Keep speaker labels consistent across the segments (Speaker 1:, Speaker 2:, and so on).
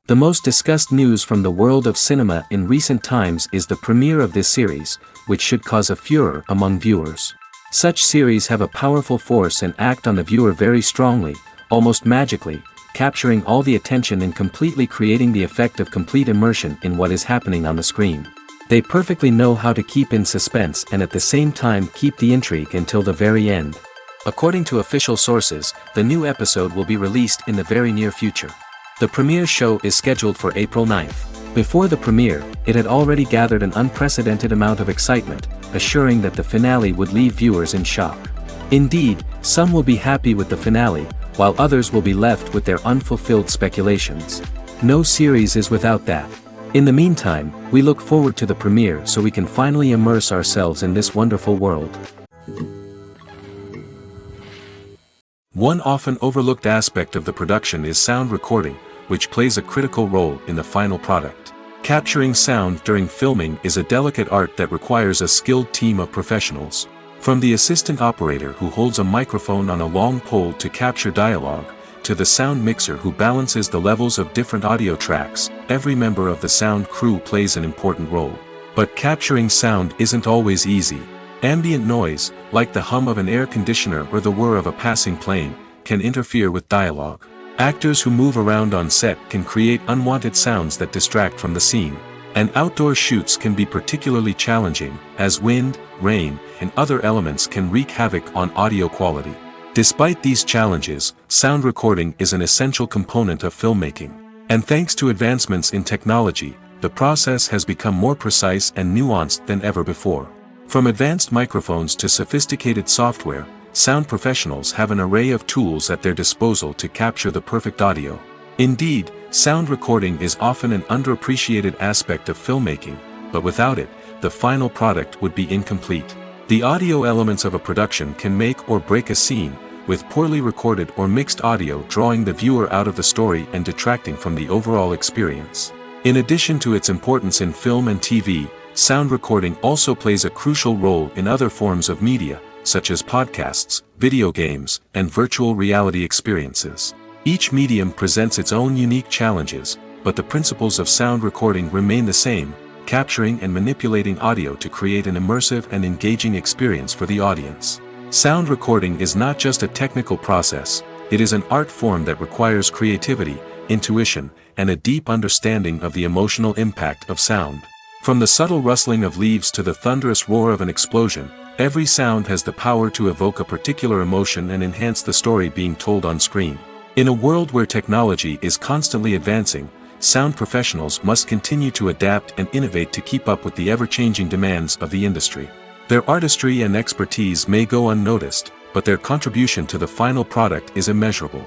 Speaker 1: The most discussed news from the world of cinema in recent times is the premiere of this series, which should cause a furor among viewers. Such series have a powerful force and act on the viewer very strongly, almost magically, capturing all the attention and completely creating the effect of complete immersion in what is happening on the screen. They perfectly know how to keep in suspense and at the same time keep the intrigue until the very end. According to official sources, the new episode will be released in the very near future. The premiere show is scheduled for April 9th. Before the premiere, it had already gathered an unprecedented amount of excitement, assuring that the finale would leave viewers in shock. Indeed, some will be happy with the finale, while others will be left with their unfulfilled speculations. No series is without that. In the meantime, we look forward to the premiere so we can finally immerse ourselves in this wonderful world. One often overlooked aspect of the production is sound recording, which plays a critical role in the final product. Capturing sound during filming is a delicate art that requires a skilled team of professionals. From the assistant operator who holds a microphone on a long pole to capture dialogue, to the sound mixer who balances the levels of different audio tracks, every member of the sound crew plays an important role. But capturing sound isn't always easy. Ambient noise, like the hum of an air conditioner or the whir of a passing plane, can interfere with dialogue. Actors who move around on set can create unwanted sounds that distract from the scene. And outdoor shoots can be particularly challenging, as wind, rain, and other elements can wreak havoc on audio quality. Despite these challenges, sound recording is an essential component of filmmaking. And thanks to advancements in technology, the process has become more precise and nuanced than ever before. From advanced microphones to sophisticated software, sound professionals have an array of tools at their disposal to capture the perfect audio. Indeed, sound recording is often an underappreciated aspect of filmmaking, but without it, the final product would be incomplete. The audio elements of a production can make or break a scene, with poorly recorded or mixed audio drawing the viewer out of the story and detracting from the overall experience. In addition to its importance in film and TV, sound recording also plays a crucial role in other forms of media, such as podcasts, video games, and virtual reality experiences. Each medium presents its own unique challenges, but the principles of sound recording remain the same, capturing and manipulating audio to create an immersive and engaging experience for the audience. Sound recording is not just a technical process, it is an art form that requires creativity, intuition, and a deep understanding of the emotional impact of sound. From the subtle rustling of leaves to the thunderous roar of an explosion, every sound has the power to evoke a particular emotion and enhance the story being told on screen. In a world where technology is constantly advancing, sound professionals must continue to adapt and innovate to keep up with the ever-changing demands of the industry. Their artistry and expertise may go unnoticed, but their contribution to the final product is immeasurable.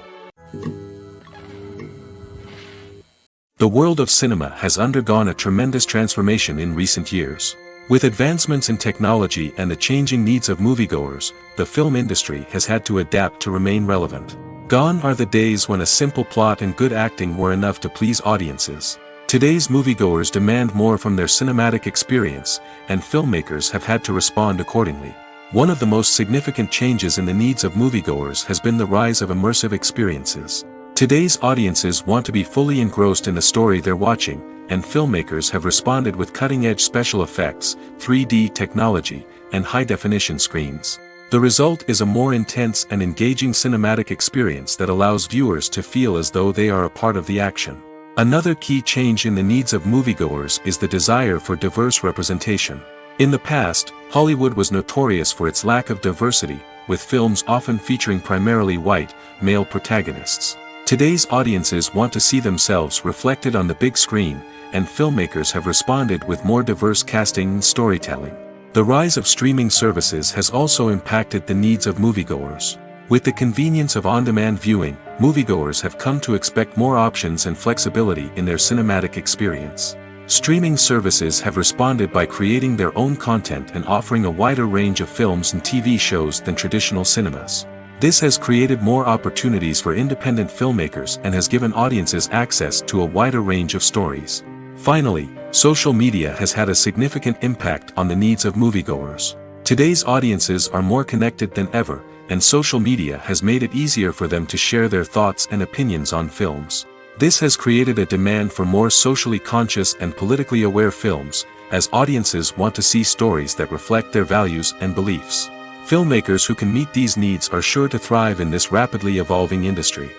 Speaker 1: The world of cinema has undergone a tremendous transformation in recent years. With advancements in technology and the changing needs of moviegoers, the film industry has had to adapt to remain relevant. Gone are the days when a simple plot and good acting were enough to please audiences. Today's moviegoers demand more from their cinematic experience, and filmmakers have had to respond accordingly. One of the most significant changes in the needs of moviegoers has been the rise of immersive experiences. Today's audiences want to be fully engrossed in the story they're watching, and filmmakers have responded with cutting-edge special effects, 3D technology, and high-definition screens. The result is a more intense and engaging cinematic experience that allows viewers to feel as though they are a part of the action. Another key change in the needs of moviegoers is the desire for diverse representation. In the past, Hollywood was notorious for its lack of diversity, with films often featuring primarily white, male protagonists. Today's audiences want to see themselves reflected on the big screen, and filmmakers have responded with more diverse casting and storytelling. The rise of streaming services has also impacted the needs of moviegoers. With the convenience of on-demand viewing, moviegoers have come to expect more options and flexibility in their cinematic experience. Streaming services have responded by creating their own content and offering a wider range of films and TV shows than traditional cinemas. This has created more opportunities for independent filmmakers and has given audiences access to a wider range of stories. Finally, social media has had a significant impact on the needs of moviegoers. Today's audiences are more connected than ever, and social media has made it easier for them to share their thoughts and opinions on films. This has created a demand for more socially conscious and politically aware films, as audiences want to see stories that reflect their values and beliefs. Filmmakers who can meet these needs are sure to thrive in this rapidly evolving industry.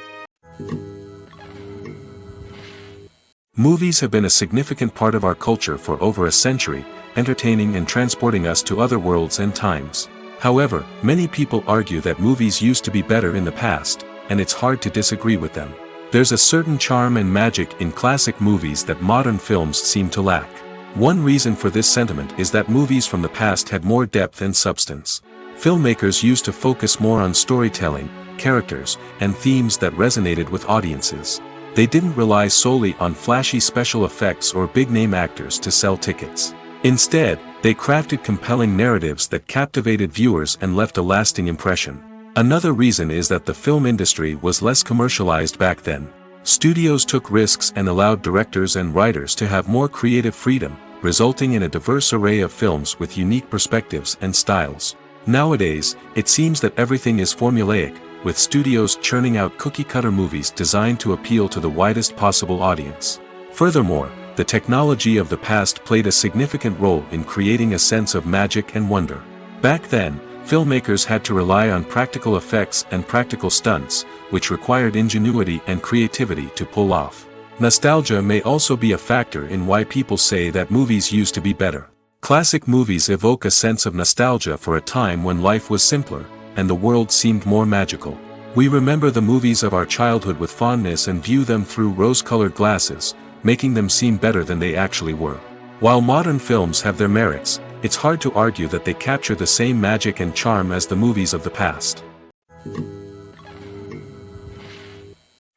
Speaker 1: Movies have been a significant part of our culture for over a century, entertaining and transporting us to other worlds and times. However, many people argue that movies used to be better in the past, and it's hard to disagree with them. There's a certain charm and magic in classic movies that modern films seem to lack. One reason for this sentiment is that movies from the past had more depth and substance. Filmmakers used to focus more on storytelling, characters, and themes that resonated with audiences. They didn't rely solely on flashy special effects or big-name actors to sell tickets. Instead, they crafted compelling narratives that captivated viewers and left a lasting impression. Another reason is that the film industry was less commercialized back then. Studios took risks and allowed directors and writers to have more creative freedom, resulting in a diverse array of films with unique perspectives and styles. Nowadays, it seems that everything is formulaic, with studios churning out cookie-cutter movies designed to appeal to the widest possible audience. Furthermore, the technology of the past played a significant role in creating a sense of magic and wonder. Back then, filmmakers had to rely on practical effects and practical stunts, which required ingenuity and creativity to pull off. Nostalgia may also be a factor in why people say that movies used to be better. Classic movies evoke a sense of nostalgia for a time when life was simpler, and the world seemed more magical. We remember the movies of our childhood with fondness and view them through rose-colored glasses, making them seem better than they actually were. While modern films have their merits, it's hard to argue that they capture the same magic and charm as the movies of the past.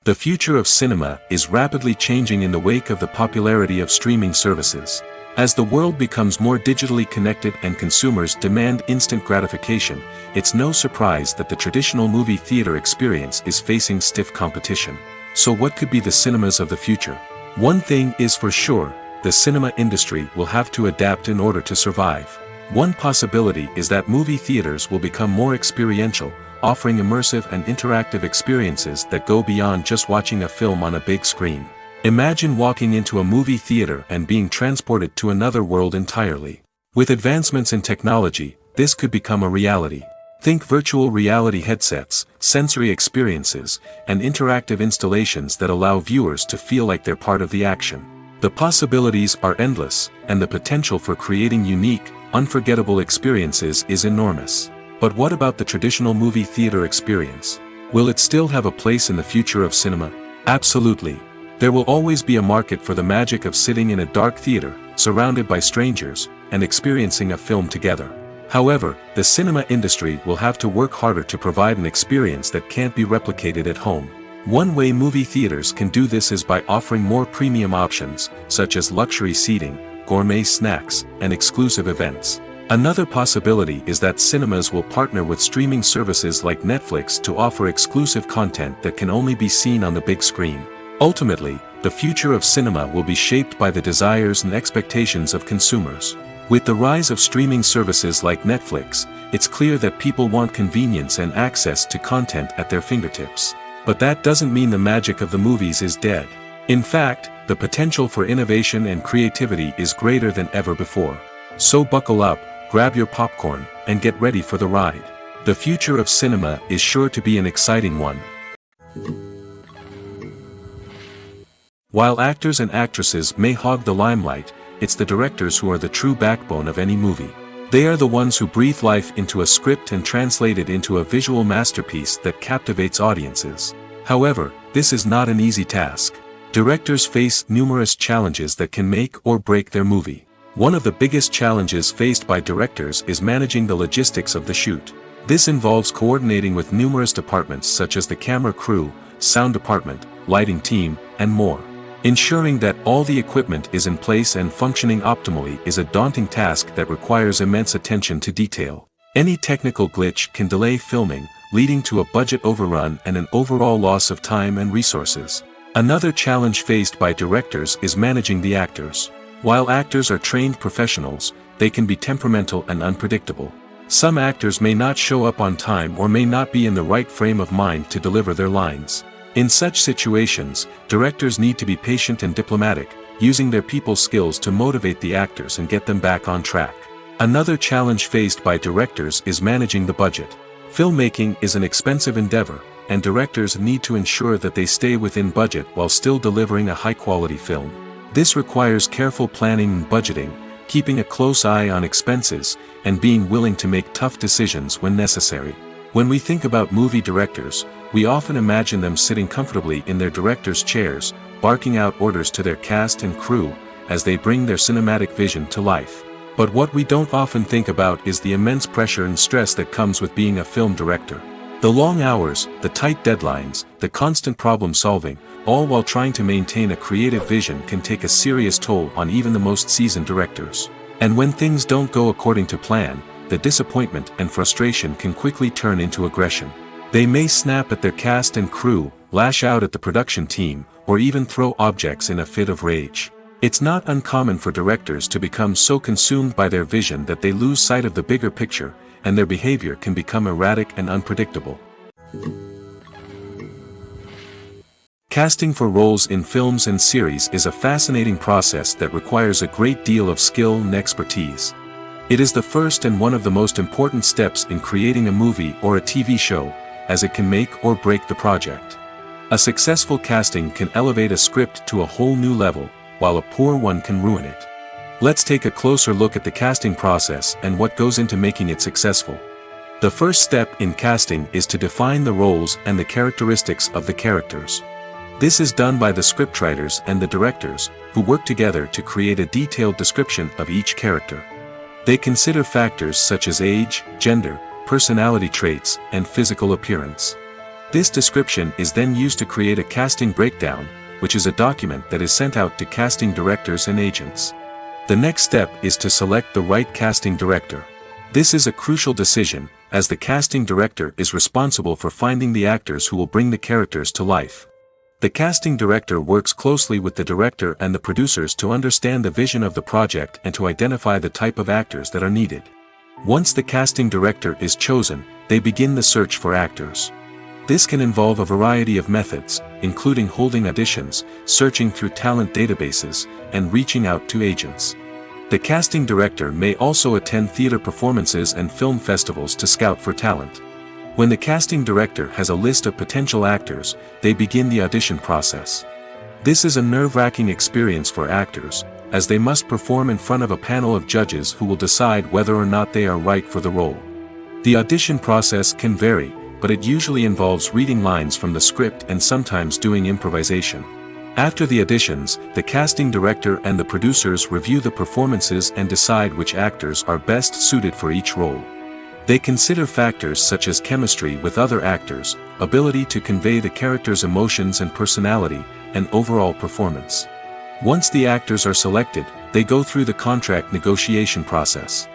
Speaker 1: The future of cinema is rapidly changing in the wake of the popularity of streaming services. As the world becomes more digitally connected and consumers demand instant gratification, it's no surprise that the traditional movie theater experience is facing stiff competition. So what could be the cinemas of the future? One thing is for sure, the cinema industry will have to adapt in order to survive. One possibility is that movie theaters will become more experiential, offering immersive and interactive experiences that go beyond just watching a film on a big screen. Imagine walking into a movie theater and being transported to another world entirely. With advancements in technology, this could become a reality. Think virtual reality headsets, sensory experiences, and interactive installations that allow viewers to feel like they're part of the action. The possibilities are endless, and the potential for creating unique, unforgettable experiences is enormous. But what about the traditional movie theater experience? Will it still have a place in the future of cinema? Absolutely. There will always be a market for the magic of sitting in a dark theater, surrounded by strangers, and experiencing a film together. However, the cinema industry will have to work harder to provide an experience that can't be replicated at home. One way movie theaters can do this is by offering more premium options, such as luxury seating, gourmet snacks, and exclusive events. Another possibility is that cinemas will partner with streaming services like Netflix to offer exclusive content that can only be seen on the big screen. Ultimately, the future of cinema will be shaped by the desires and expectations of consumers. With the rise of streaming services like Netflix, it's clear that people want convenience and access to content at their fingertips. But that doesn't mean the magic of the movies is dead. In fact, the potential for innovation and creativity is greater than ever before. So buckle up, grab your popcorn, and get ready for the ride. The future of cinema is sure to be an exciting one. While actors and actresses may hog the limelight, it's the directors who are the true backbone of any movie. They are the ones who breathe life into a script and translate it into a visual masterpiece that captivates audiences. However, this is not an easy task. Directors face numerous challenges that can make or break their movie. One of the biggest challenges faced by directors is managing the logistics of the shoot. This involves coordinating with numerous departments such as the camera crew, sound department, lighting team, and more. Ensuring that all the equipment is in place and functioning optimally is a daunting task that requires immense attention to detail. Any technical glitch can delay filming, leading to a budget overrun and an overall loss of time and resources. Another challenge faced by directors is managing the actors. While actors are trained professionals, they can be temperamental and unpredictable. Some actors may not show up on time or may not be in the right frame of mind to deliver their lines. In such situations, directors need to be patient and diplomatic, using their people skills to motivate the actors and get them back on track. Another challenge faced by directors is managing the budget. Filmmaking is an expensive endeavor, and directors need to ensure that they stay within budget while still delivering a high-quality film. This requires careful planning and budgeting, keeping a close eye on expenses, and being willing to make tough decisions when necessary. When we think about movie directors, we often imagine them sitting comfortably in their director's chairs, barking out orders to their cast and crew, as they bring their cinematic vision to life. But what we don't often think about is the immense pressure and stress that comes with being a film director. The long hours, the tight deadlines, the constant problem solving, all while trying to maintain a creative vision can take a serious toll on even the most seasoned directors. And when things don't go according to plan, the disappointment and frustration can quickly turn into aggression. They may snap at their cast and crew, lash out at the production team, or even throw objects in a fit of rage. It's not uncommon for directors to become so consumed by their vision that they lose sight of the bigger picture, and their behavior can become erratic and unpredictable. Casting for roles in films and series is a fascinating process that requires a great deal of skill and expertise. It is the first and one of the most important steps in creating a movie or a TV show, as it can make or break the project. A successful casting can elevate a script to a whole new level, while a poor one can ruin it. Let's take a closer look at the casting process and what goes into making it successful. The first step in casting is to define the roles and the characteristics of the characters. This is done by the scriptwriters and the directors, who work together to create a detailed description of each character. They consider factors such as age, gender, personality traits, and physical appearance. This description is then used to create a casting breakdown, which is a document that is sent out to casting directors and agents. The next step is to select the right casting director. This is a crucial decision, as the casting director is responsible for finding the actors who will bring the characters to life. The casting director works closely with the director and the producers to understand the vision of the project and to identify the type of actors that are needed. Once the casting director is chosen, they begin the search for actors. This can involve a variety of methods, including holding auditions, searching through talent databases, and reaching out to agents. The casting director may also attend theater performances and film festivals to scout for talent. When the casting director has a list of potential actors, they begin the audition process. This is a nerve-wracking experience for actors, as they must perform in front of a panel of judges who will decide whether or not they are right for the role. The audition process can vary, but it usually involves reading lines from the script and sometimes doing improvisation. After the auditions, the casting director and the producers review the performances and decide which actors are best suited for each role. They consider factors such as chemistry with other actors, ability to convey the character's emotions and personality, and overall performance. Once the actors are selected, they go through the contract negotiation process.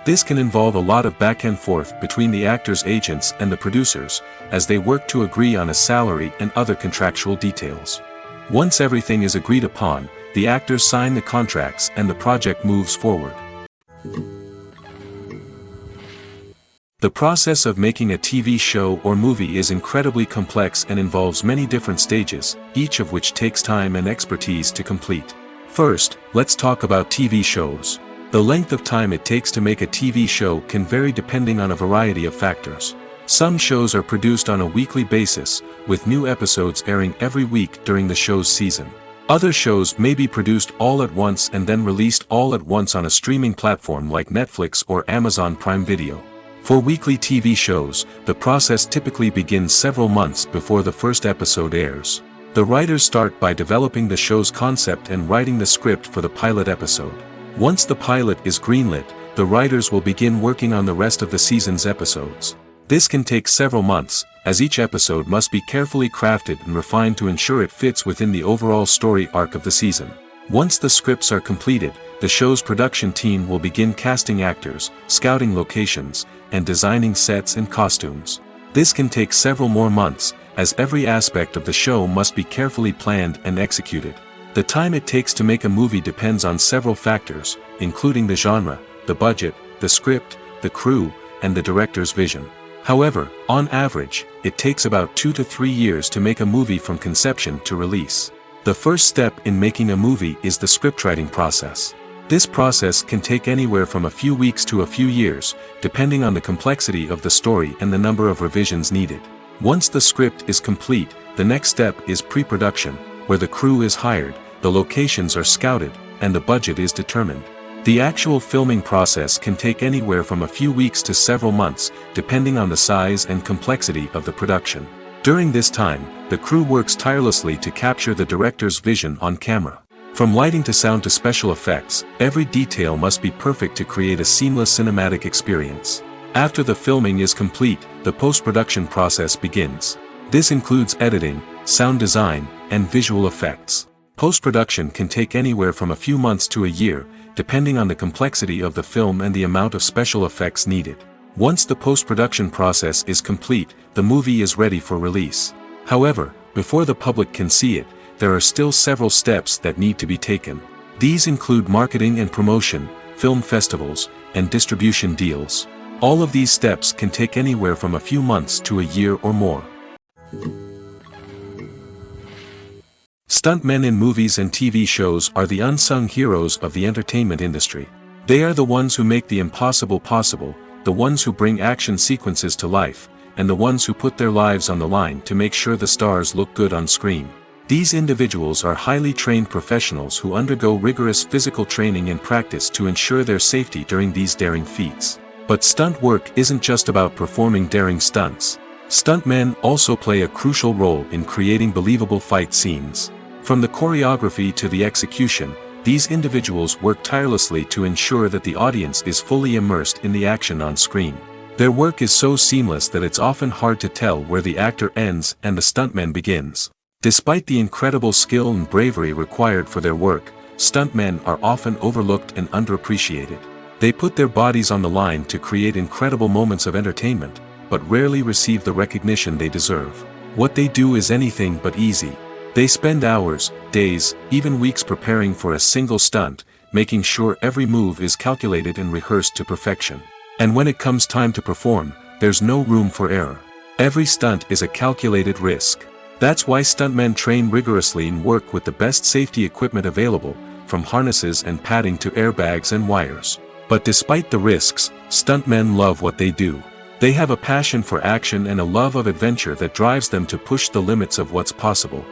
Speaker 1: This can involve a lot of back and forth between the actors' agents and the producers, as they work to agree on a salary and other contractual details. Once everything is agreed upon, the actors sign the contracts and the project moves forward. The process of making a TV show or movie is incredibly complex and involves many different stages, each of which takes time and expertise to complete. First, let's talk about TV shows. The length of time it takes to make a TV show can vary depending on a variety of factors. Some shows are produced on a weekly basis, with new episodes airing every week during the show's season. Other shows may be produced all at once and then released all at once on a streaming platform like Netflix or Amazon Prime Video. For weekly TV shows, the process typically begins several months before the first episode airs. The writers start by developing the show's concept and writing the script for the pilot episode. Once the pilot is greenlit, the writers will begin working on the rest of the season's episodes. This can take several months, as each episode must be carefully crafted and refined to ensure it fits within the overall story arc of the season. Once the scripts are completed, the show's production team will begin casting actors, scouting locations, and designing sets and costumes. This can take several more months, as every aspect of the show must be carefully planned and executed. The time it takes to make a movie depends on several factors, including the genre, the budget, the script, the crew, and the director's vision. However, on average, it takes about 2 to 3 years to make a movie from conception to release. The first step in making a movie is the scriptwriting process. This process can take anywhere from a few weeks to a few years, depending on the complexity of the story and the number of revisions needed. Once the script is complete, the next step is pre-production, where the crew is hired, the locations are scouted, and the budget is determined. The actual filming process can take anywhere from a few weeks to several months, depending on the size and complexity of the production. During this time, the crew works tirelessly to capture the director's vision on camera. From lighting to sound to special effects, every detail must be perfect to create a seamless cinematic experience. After the filming is complete, the post-production process begins. This includes editing, sound design, and visual effects. Post-production can take anywhere from a few months to a year, depending on the complexity of the film and the amount of special effects needed. Once the post-production process is complete, the movie is ready for release. However, before the public can see it, there are still several steps that need to be taken. These include marketing and promotion, film festivals, and distribution deals. All of these steps can take anywhere from a few months to a year or more. Stuntmen in movies and TV shows are the unsung heroes of the entertainment industry. They are the ones who make the impossible possible, the ones who bring action sequences to life, and the ones who put their lives on the line to make sure the stars look good on screen. These individuals are highly trained professionals who undergo rigorous physical training and practice to ensure their safety during these daring feats. But stunt work isn't just about performing daring stunts. Stuntmen also play a crucial role in creating believable fight scenes. From the choreography to the execution, these individuals work tirelessly to ensure that the audience is fully immersed in the action on screen. Their work is so seamless that it's often hard to tell where the actor ends and the stuntman begins. Despite the incredible skill and bravery required for their work, stuntmen are often overlooked and underappreciated. They put their bodies on the line to create incredible moments of entertainment, but rarely receive the recognition they deserve. What they do is anything but easy. They spend hours, days, even weeks preparing for a single stunt, making sure every move is calculated and rehearsed to perfection. And when it comes time to perform, there's no room for error. Every stunt is a calculated risk. That's why stuntmen train rigorously and work with the best safety equipment available, from harnesses and padding to airbags and wires. But despite the risks, stuntmen love what they do. They have a passion for action and a love of adventure that drives them to push the limits of what's possible.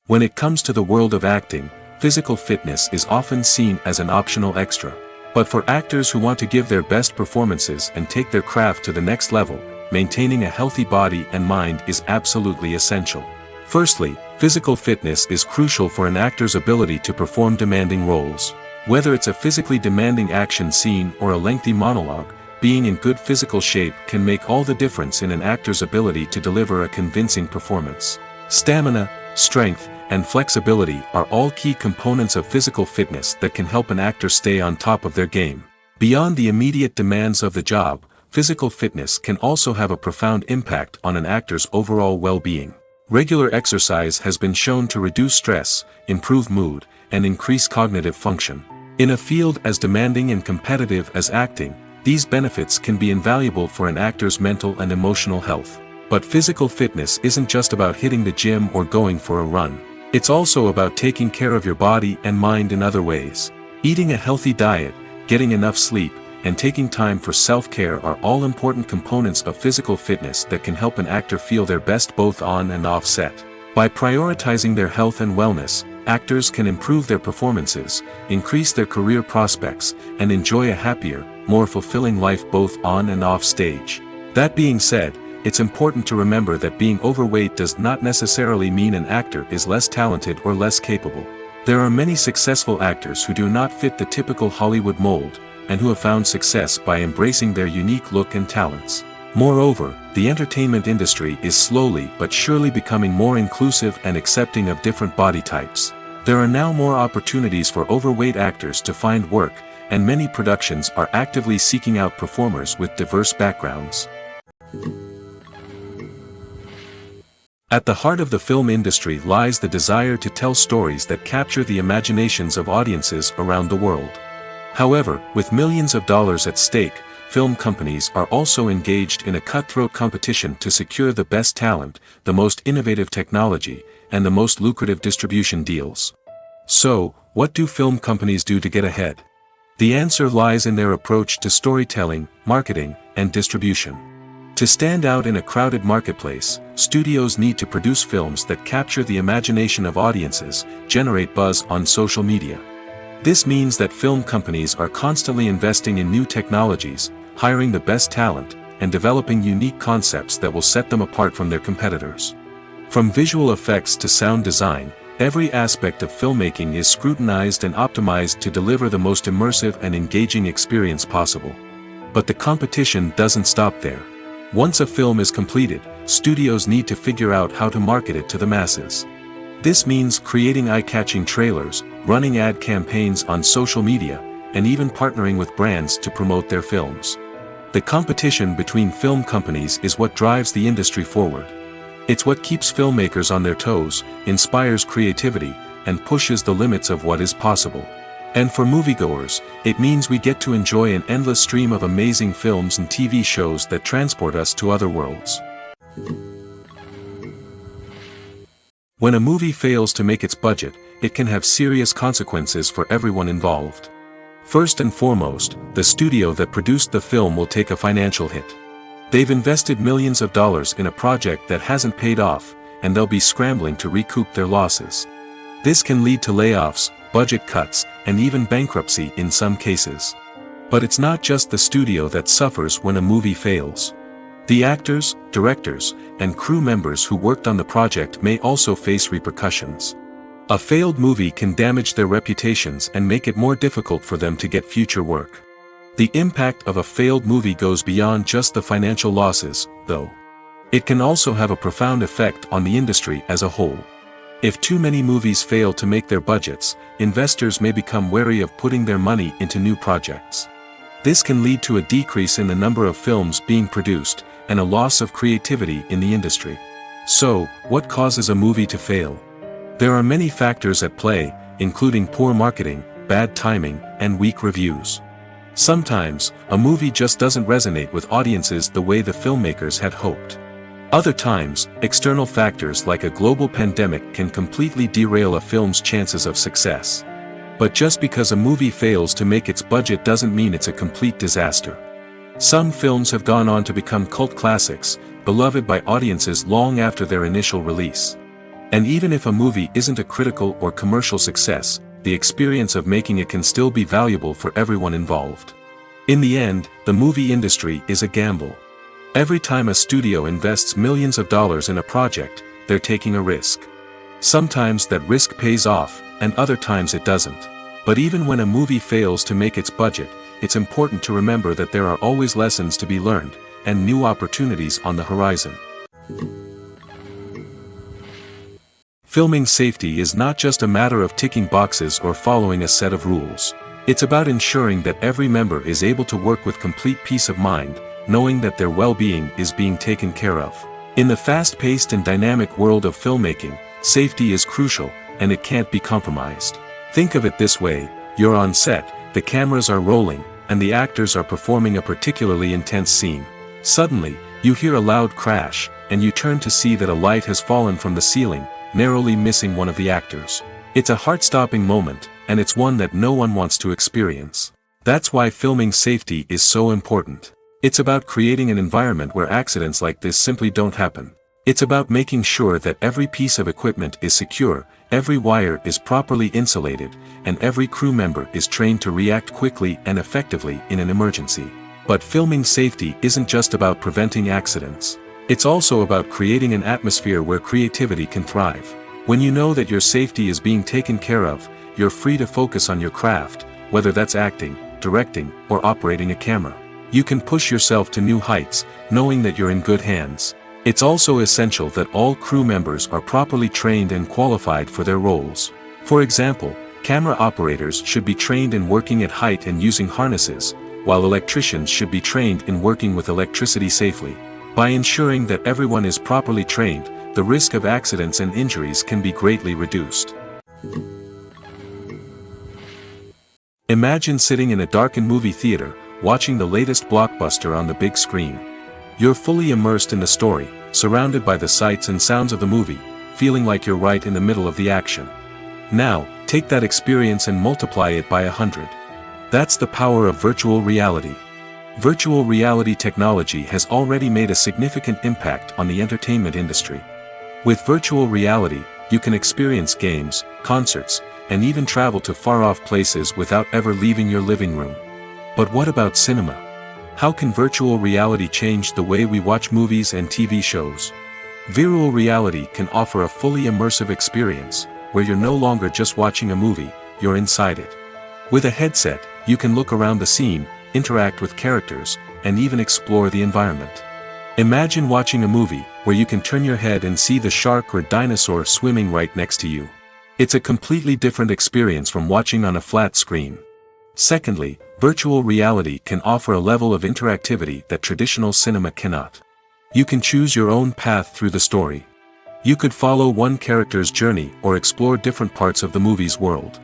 Speaker 1: When it comes to the world of acting, physical fitness is often seen as an optional extra. But for actors who want to give their best performances and take their craft to the next level, maintaining a healthy body and mind is absolutely essential. Firstly, physical fitness is crucial for an actor's ability to perform demanding roles. Whether it's a physically demanding action scene or a lengthy monologue, being in good physical shape can make all the difference in an actor's ability to deliver a convincing performance. Stamina, strength, and flexibility are all key components of physical fitness that can help an actor stay on top of their game. Beyond the immediate demands of the job, physical fitness can also have a profound impact on an actor's overall well-being. Regular exercise has been shown to reduce stress, improve mood, and increase cognitive function. In a field as demanding and competitive as acting, these benefits can be invaluable for an actor's mental and emotional health. But physical fitness isn't just about hitting the gym or going for a run. It's also about taking care of your body and mind in other ways. Eating a healthy diet, getting enough sleep, and taking time for self-care are all important components of physical fitness that can help an actor feel their best both on and off set. By prioritizing their health and wellness, actors can improve their performances, increase their career prospects, and enjoy a happier, more fulfilling life both on and off stage. That being said, it's important to remember that being overweight does not necessarily mean an actor is less talented or less capable. There are many successful actors who do not fit the typical Hollywood mold, and who have found success by embracing their unique look and talents. Moreover, the entertainment industry is slowly but surely becoming more inclusive and accepting of different body types. There are now more opportunities for overweight actors to find work, and many productions are actively seeking out performers with diverse backgrounds. At the heart of the film industry lies the desire to tell stories that capture the imaginations of audiences around the world. However, with millions of dollars at stake, film companies are also engaged in a cutthroat competition to secure the best talent, the most innovative technology, and the most lucrative distribution deals. So, what do film companies do to get ahead? The answer lies in their approach to storytelling, marketing, and distribution. To stand out in a crowded marketplace, studios need to produce films that capture the imagination of audiences, generate buzz on social media. This means that film companies are constantly investing in new technologies, hiring the best talent, and developing unique concepts that will set them apart from their competitors. From visual effects to sound design, every aspect of filmmaking is scrutinized and optimized to deliver the most immersive and engaging experience possible. But the competition doesn't stop there. Once a film is completed, studios need to figure out how to market it to the masses. This means creating eye-catching trailers, running ad campaigns on social media, and even partnering with brands to promote their films. The competition between film companies is what drives the industry forward. It's what keeps filmmakers on their toes, inspires creativity, and pushes the limits of what is possible. And for moviegoers, it means we get to enjoy an endless stream of amazing films and TV shows that transport us to other worlds. When a movie fails to make its budget, it can have serious consequences for everyone involved. First and foremost, the studio that produced the film will take a financial hit. They've invested millions of dollars in a project that hasn't paid off, and they'll be scrambling to recoup their losses. This can lead to layoffs, budget cuts, and even bankruptcy in some cases. But it's not just the studio that suffers when a movie fails. The actors, directors, and crew members who worked on the project may also face repercussions. A failed movie can damage their reputations and make it more difficult for them to get future work. The impact of a failed movie goes beyond just the financial losses, though. It can also have a profound effect on the industry as a whole. If too many movies fail to make their budgets, investors may become wary of putting their money into new projects. This can lead to a decrease in the number of films being produced, and a loss of creativity in the industry. So, what causes a movie to fail? There are many factors at play, including poor marketing, bad timing, and weak reviews. Sometimes, a movie just doesn't resonate with audiences the way the filmmakers had hoped. Other times, external factors like a global pandemic can completely derail a film's chances of success. But just because a movie fails to make its budget doesn't mean it's a complete disaster. Some films have gone on to become cult classics, beloved by audiences long after their initial release. And even if a movie isn't a critical or commercial success, the experience of making it can still be valuable for everyone involved. In the end, the movie industry is a gamble. Every time a studio invests millions of dollars in a project, they're taking a risk. Sometimes that risk pays off, and other times it doesn't. But even when a movie fails to make its budget, it's important to remember that there are always lessons to be learned, and new opportunities on the horizon. Filming safety is not just a matter of ticking boxes or following a set of rules. It's about ensuring that every member is able to work with complete peace of mind, knowing that their well-being is being taken care of. In the fast-paced and dynamic world of filmmaking, safety is crucial, and it can't be compromised. Think of it this way: you're on set, the cameras are rolling, and the actors are performing a particularly intense scene. Suddenly, you hear a loud crash, and you turn to see that a light has fallen from the ceiling, narrowly missing one of the actors. It's a heart-stopping moment, and it's one that no one wants to experience. That's why filming safety is so important. It's about creating an environment where accidents like this simply don't happen. It's about making sure that every piece of equipment is secure, every wire is properly insulated, and every crew member is trained to react quickly and effectively in an emergency. But filming safety isn't just about preventing accidents. It's also about creating an atmosphere where creativity can thrive. When you know that your safety is being taken care of, you're free to focus on your craft, whether that's acting, directing, or operating a camera. You can push yourself to new heights, knowing that you're in good hands. It's also essential that all crew members are properly trained and qualified for their roles. For example, camera operators should be trained in working at height and using harnesses, while electricians should be trained in working with electricity safely. By ensuring that everyone is properly trained, the risk of accidents and injuries can be greatly reduced. Imagine sitting in a darkened movie theater, watching the latest blockbuster on the big screen. You're fully immersed in the story, surrounded by the sights and sounds of the movie, feeling like you're right in the middle of the action. Now, take that experience and multiply it by 100. That's the power of virtual reality. Virtual reality technology has already made a significant impact on the entertainment industry. With virtual reality, you can experience games, concerts, and even travel to far-off places without ever leaving your living room. But what about cinema? How can virtual reality change the way we watch movies and TV shows? Virtual reality can offer a fully immersive experience, where you're no longer just watching a movie, you're inside it. With a headset, you can look around the scene, interact with characters, and even explore the environment. Imagine watching a movie, where you can turn your head and see the shark or dinosaur swimming right next to you. It's a completely different experience from watching on a flat screen. Secondly, virtual reality can offer a level of interactivity that traditional cinema cannot. You can choose your own path through the story. You could follow one character's journey or explore different parts of the movie's world.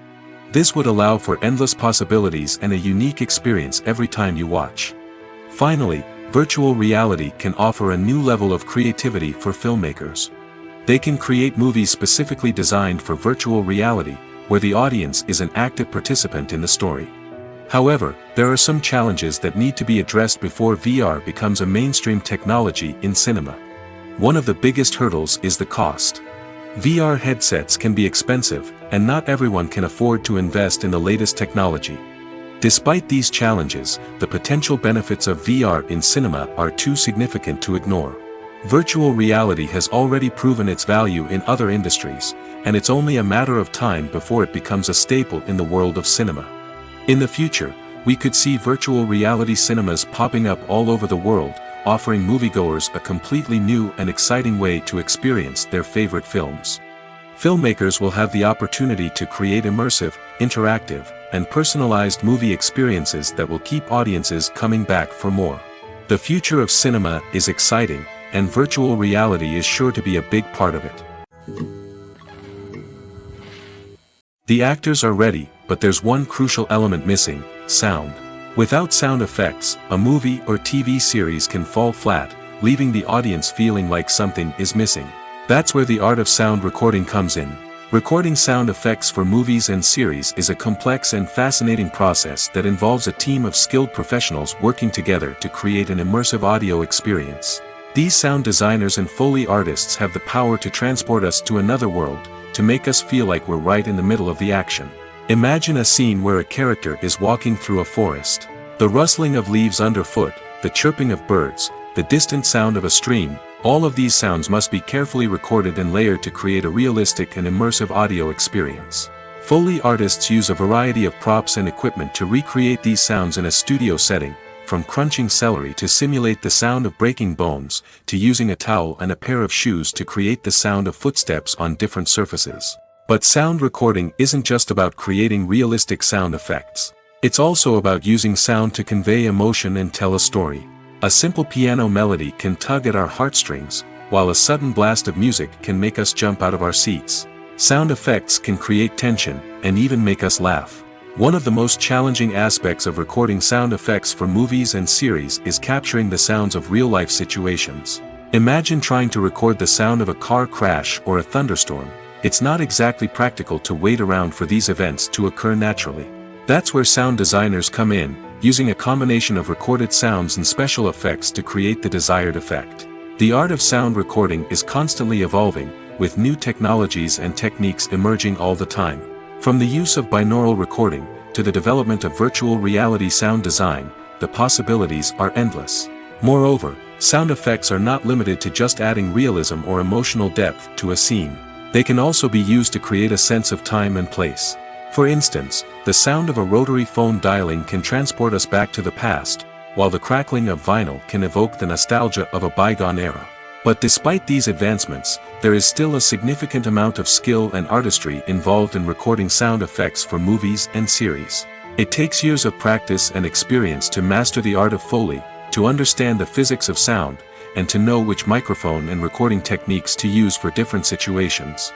Speaker 1: This would allow for endless possibilities and a unique experience every time you watch. Finally, virtual reality can offer a new level of creativity for filmmakers. They can create movies specifically designed for virtual reality, where the audience is an active participant in the story. However, there are some challenges that need to be addressed before VR becomes a mainstream technology in cinema. One of the biggest hurdles is the cost. VR headsets can be expensive, and not everyone can afford to invest in the latest technology. Despite these challenges, the potential benefits of VR in cinema are too significant to ignore. Virtual reality has already proven its value in other industries, and it's only a matter of time before it becomes a staple in the world of cinema. In the future, we could see virtual reality cinemas popping up all over the world, offering moviegoers a completely new and exciting way to experience their favorite films. Filmmakers will have the opportunity to create immersive, interactive, and personalized movie experiences that will keep audiences coming back for more. The future of cinema is exciting, and virtual reality is sure to be a big part of it. The actors are ready, but there's one crucial element missing: sound. Without sound effects, a movie or TV series can fall flat, leaving the audience feeling like something is missing. That's where the art of sound recording comes in. Recording sound effects for movies and series is a complex and fascinating process that involves a team of skilled professionals working together to create an immersive audio experience. These sound designers and Foley artists have the power to transport us to another world, to make us feel like we're right in the middle of the action. Imagine a scene where a character is walking through a forest. The rustling of leaves underfoot, the chirping of birds, the distant sound of a stream, all of these sounds must be carefully recorded and layered to create a realistic and immersive audio experience. Foley artists use a variety of props and equipment to recreate these sounds in a studio setting, from crunching celery to simulate the sound of breaking bones, to using a towel and a pair of shoes to create the sound of footsteps on different surfaces. But sound recording isn't just about creating realistic sound effects. It's also about using sound to convey emotion and tell a story. A simple piano melody can tug at our heartstrings, while a sudden blast of music can make us jump out of our seats. Sound effects can create tension, and even make us laugh. One of the most challenging aspects of recording sound effects for movies and series is capturing the sounds of real-life situations. Imagine trying to record the sound of a car crash or a thunderstorm. It's not exactly practical to wait around for these events to occur naturally. That's where sound designers come in, using a combination of recorded sounds and special effects to create the desired effect. The art of sound recording is constantly evolving, with new technologies and techniques emerging all the time. From the use of binaural recording, to the development of virtual reality sound design, the possibilities are endless. Moreover, sound effects are not limited to just adding realism or emotional depth to a scene. They can also be used to create a sense of time and place. For instance, the sound of a rotary phone dialing can transport us back to the past, while the crackling of vinyl can evoke the nostalgia of a bygone era. But despite these advancements, there is still a significant amount of skill and artistry involved in recording sound effects for movies and series. It takes years of practice and experience to master the art of Foley, to understand the physics of sound, and to know which microphone and recording techniques to use for different situations.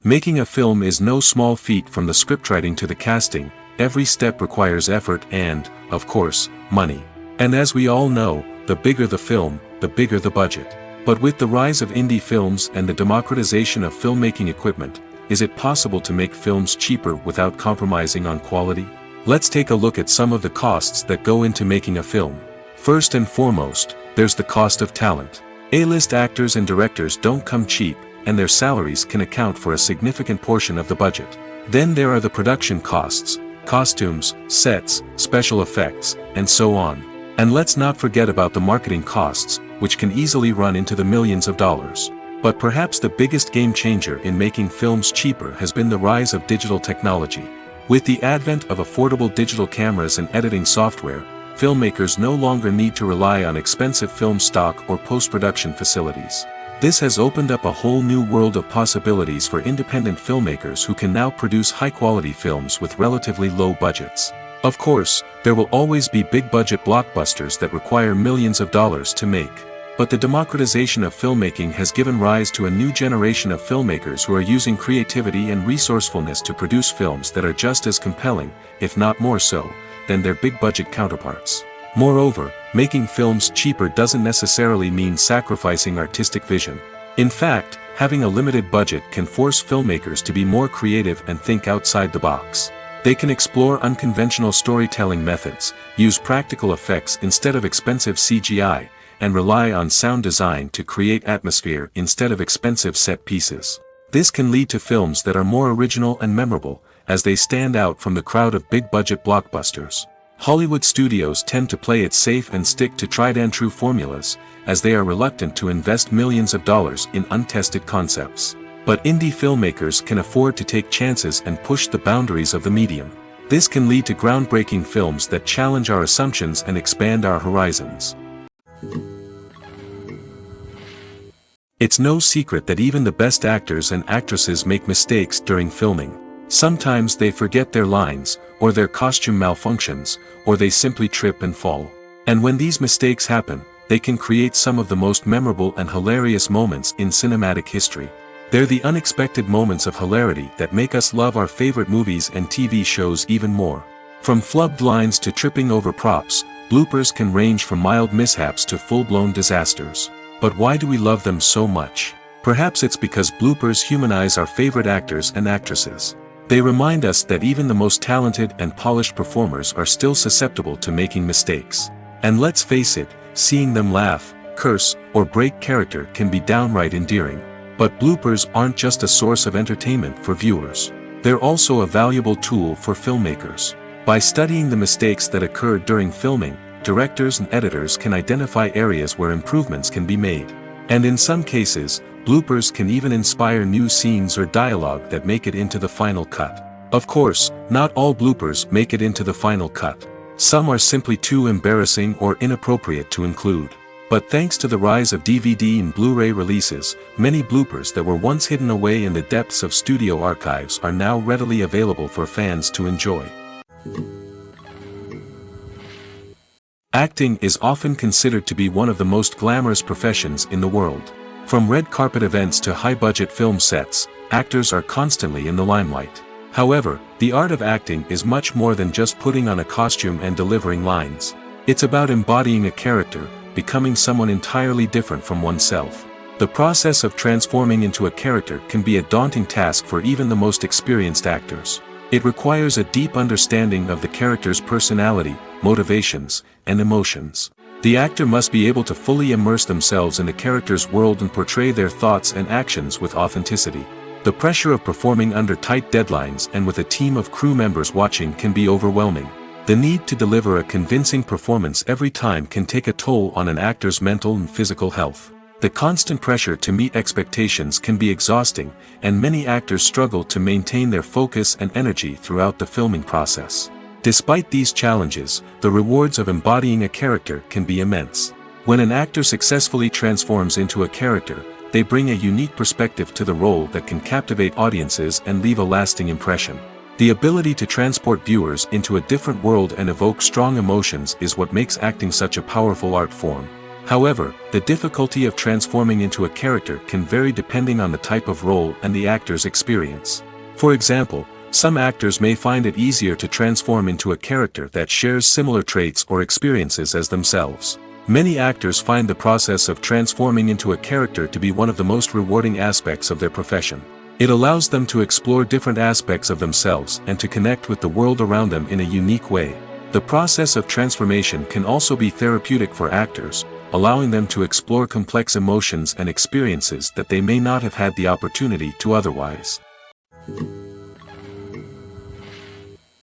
Speaker 1: Making a film is no small feat. From the scriptwriting to the casting, every step requires effort and, of course, money. And as we all know, the bigger the film, the bigger the budget. But with the rise of indie films and the democratization of filmmaking equipment, is it possible to make films cheaper without compromising on quality? Let's take a look at some of the costs that go into making a film. First and foremost, there's the cost of talent. A-list actors and directors don't come cheap, and their salaries can account for a significant portion of the budget. Then there are the production costs, costumes, sets, special effects, and so on. And let's not forget about the marketing costs, which can easily run into the millions of dollars. But perhaps the biggest game changer in making films cheaper has been the rise of digital technology. With the advent of affordable digital cameras and editing software, filmmakers no longer need to rely on expensive film stock or post-production facilities. This has opened up a whole new world of possibilities for independent filmmakers who can now produce high-quality films with relatively low budgets. Of course, there will always be big-budget blockbusters that require millions of dollars to make. But the democratization of filmmaking has given rise to a new generation of filmmakers who are using creativity and resourcefulness to produce films that are just as compelling, if not more so, than their big-budget counterparts. Moreover, making films cheaper doesn't necessarily mean sacrificing artistic vision. In fact, having a limited budget can force filmmakers to be more creative and think outside the box. They can explore unconventional storytelling methods, use practical effects instead of expensive CGI, and rely on sound design to create atmosphere instead of expensive set pieces. This can lead to films that are more original and memorable, as they stand out from the crowd of big-budget blockbusters. Hollywood studios tend to play it safe and stick to tried-and-true formulas, as they are reluctant to invest millions of dollars in untested concepts. But indie filmmakers can afford to take chances and push the boundaries of the medium. This can lead to groundbreaking films that challenge our assumptions and expand our horizons. It's no secret that even the best actors and actresses make mistakes during filming. Sometimes they forget their lines, or their costume malfunctions, or they simply trip and fall. And when these mistakes happen, they can create some of the most memorable and hilarious moments in cinematic history. They're the unexpected moments of hilarity that make us love our favorite movies and TV shows even more. From flubbed lines to tripping over props, bloopers can range from mild mishaps to full-blown disasters. But why do we love them so much? Perhaps it's because bloopers humanize our favorite actors and actresses. They remind us that even the most talented and polished performers are still susceptible to making mistakes. And let's face it, seeing them laugh, curse, or break character can be downright endearing. But bloopers aren't just a source of entertainment for viewers. They're also a valuable tool for filmmakers. By studying the mistakes that occurred during filming, directors and editors can identify areas where improvements can be made. And in some cases, bloopers can even inspire new scenes or dialogue that make it into the final cut. Of course, not all bloopers make it into the final cut. Some are simply too embarrassing or inappropriate to include. But thanks to the rise of DVD and Blu-ray releases, many bloopers that were once hidden away in the depths of studio archives are now readily available for fans to enjoy. Acting is often considered to be one of the most glamorous professions in the world. From red carpet events to high-budget film sets, actors are constantly in the limelight. However, the art of acting is much more than just putting on a costume and delivering lines. It's about embodying a character, becoming someone entirely different from oneself. The process of transforming into a character can be a daunting task for even the most experienced actors. It requires a deep understanding of the character's personality, motivations, and emotions. The actor must be able to fully immerse themselves in the character's world and portray their thoughts and actions with authenticity. The pressure of performing under tight deadlines and with a team of crew members watching can be overwhelming. The need to deliver a convincing performance every time can take a toll on an actor's mental and physical health. The constant pressure to meet expectations can be exhausting, and many actors struggle to maintain their focus and energy throughout the filming process. Despite these challenges, the rewards of embodying a character can be immense. When an actor successfully transforms into a character, they bring a unique perspective to the role that can captivate audiences and leave a lasting impression. The ability to transport viewers into a different world and evoke strong emotions is what makes acting such a powerful art form. However, the difficulty of transforming into a character can vary depending on the type of role and the actor's experience. For example, Some actors may find it easier to transform into a character that shares similar traits or experiences as themselves. Many actors find the process of transforming into a character to be one of the most rewarding aspects of their profession. It allows them to explore different aspects of themselves and to connect with the world around them in a unique way. The process of transformation can also be therapeutic for actors, allowing them to explore complex emotions and experiences that they may not have had the opportunity to otherwise.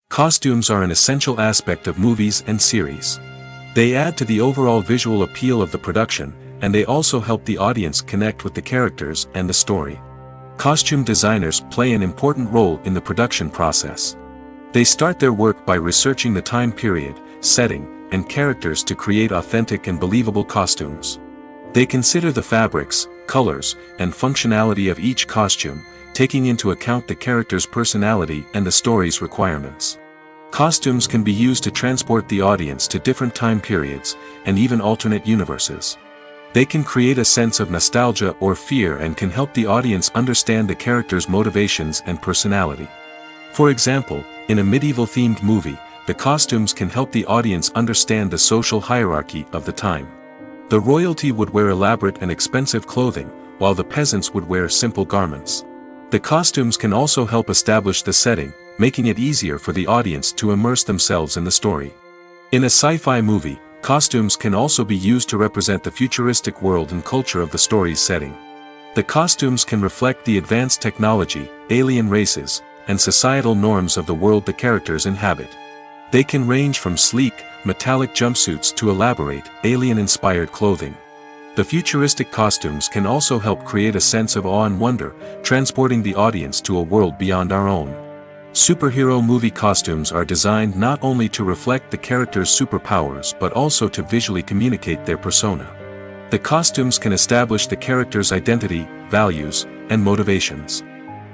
Speaker 1: Costumes are an essential aspect of movies and series. They add to the overall visual appeal of the production, and they also help the audience connect with the characters and the story. Costume designers play an important role in the production process. They start their work by researching the time period, setting, and characters to create authentic and believable costumes. They consider the fabrics, colors, and functionality of each costume, taking into account the character's personality and the story's requirements. Costumes can be used to transport the audience to different time periods, and even alternate universes. They can create a sense of nostalgia or fear and can help the audience understand the character's motivations and personality. For example, in a medieval-themed movie, the costumes can help the audience understand the social hierarchy of the time. The royalty would wear elaborate and expensive clothing, while the peasants would wear simple garments. The costumes can also help establish the setting, making it easier for the audience to immerse themselves in the story. In a sci-fi movie, costumes can also be used to represent the futuristic world and culture of the story's setting. The costumes can reflect the advanced technology, alien races, and societal norms of the world the characters inhabit. They can range from sleek, metallic jumpsuits to elaborate, alien-inspired clothing. The futuristic costumes can also help create a sense of awe and wonder, transporting the audience to a world beyond our own. Superhero movie costumes are designed not only to reflect the character's superpowers but also to visually communicate their persona. The costumes can establish the character's identity, values, and motivations.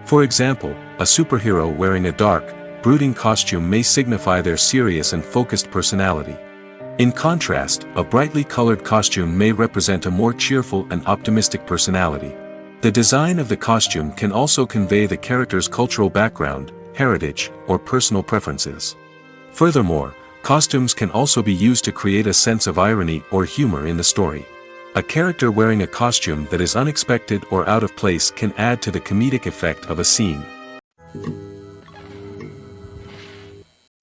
Speaker 1: For example, a superhero wearing a dark, brooding costume may signify their serious and focused personality. In contrast, a brightly colored costume may represent a more cheerful and optimistic personality. The design of the costume can also convey the character's cultural background, heritage, or personal preferences. Furthermore, costumes can also be used to create a sense of irony or humor in the story. A character wearing a costume that is unexpected or out of place can add to the comedic effect of a scene.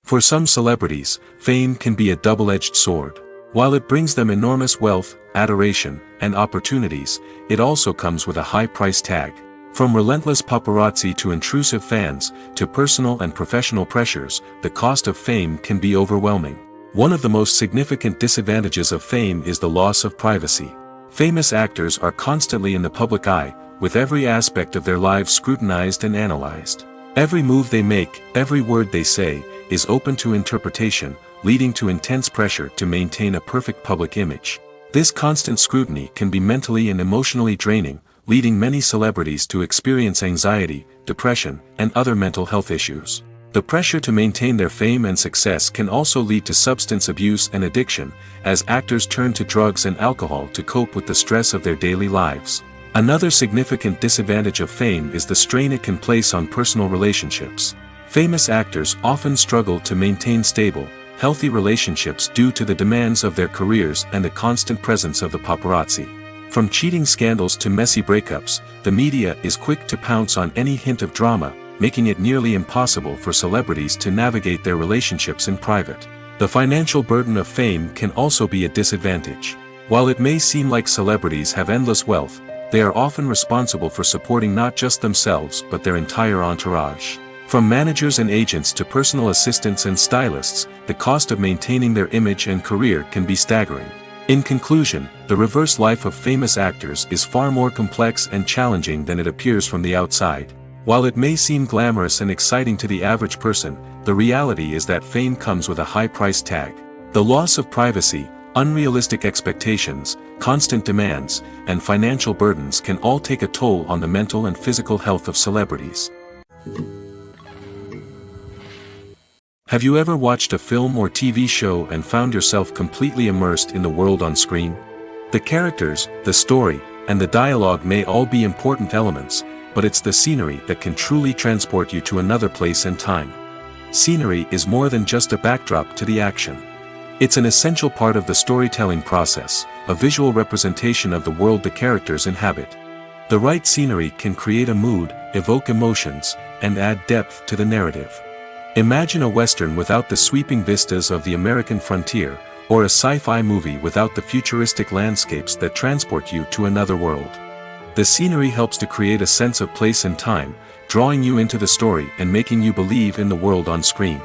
Speaker 1: For some celebrities, fame can be a double-edged sword. While it brings them enormous wealth, adoration, and opportunities, it also comes with a high price tag. From relentless paparazzi to intrusive fans, to personal and professional pressures, the cost of fame can be overwhelming. One of the most significant disadvantages of fame is the loss of privacy. Famous actors are constantly in the public eye, with every aspect of their lives scrutinized and analyzed. Every move they make, every word they say, is open to interpretation, leading to intense pressure to maintain a perfect public image. This constant scrutiny can be mentally and emotionally draining, leading many celebrities to experience anxiety, depression, and other mental health issues. The pressure to maintain their fame and success can also lead to substance abuse and addiction, as actors turn to drugs and alcohol to cope with the stress of their daily lives. Another significant disadvantage of fame is the strain it can place on personal relationships. Famous actors often struggle to maintain stable, healthy relationships due to the demands of their careers and the constant presence of the paparazzi. From cheating scandals to messy breakups, the media is quick to pounce on any hint of drama, making it nearly impossible for celebrities to navigate their relationships in private. The financial burden of fame can also be a disadvantage. While it may seem like celebrities have endless wealth, they are often responsible for supporting not just themselves but their entire entourage. From managers and agents to personal assistants and stylists, the cost of maintaining their image and career can be staggering. In conclusion, the reverse life of famous actors is far more complex and challenging than it appears from the outside. While it may seem glamorous and exciting to the average person, the reality is that fame comes with a high price tag. The loss of privacy, unrealistic expectations, constant demands, and financial burdens can all take a toll on the mental and physical health of celebrities. Have you ever watched a film or TV show and found yourself completely immersed in the world on screen? The characters, the story, and the dialogue may all be important elements, but it's the scenery that can truly transport you to another place and time. Scenery is more than just a backdrop to the action. It's an essential part of the storytelling process, a visual representation of the world the characters inhabit. The right scenery can create a mood, evoke emotions, and add depth to the narrative. Imagine a Western without the sweeping vistas of the American frontier, or a sci-fi movie without the futuristic landscapes that transport you to another world. The scenery helps to create a sense of place and time, drawing you into the story and making you believe in the world on screen.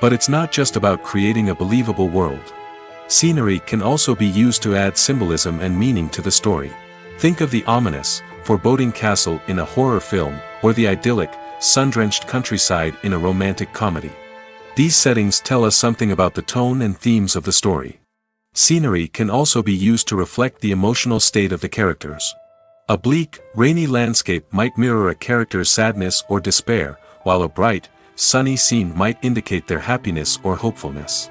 Speaker 1: But it's not just about creating a believable world. Scenery can also be used to add symbolism and meaning to the story. Think of the ominous, foreboding castle in a horror film, or the idyllic, sun-drenched countryside in a romantic comedy. These settings tell us something about the tone and themes of the story. Scenery can also be used to reflect the emotional state of the characters. A bleak, rainy landscape might mirror a character's sadness or despair, while a bright, sunny scene might indicate their happiness or hopefulness.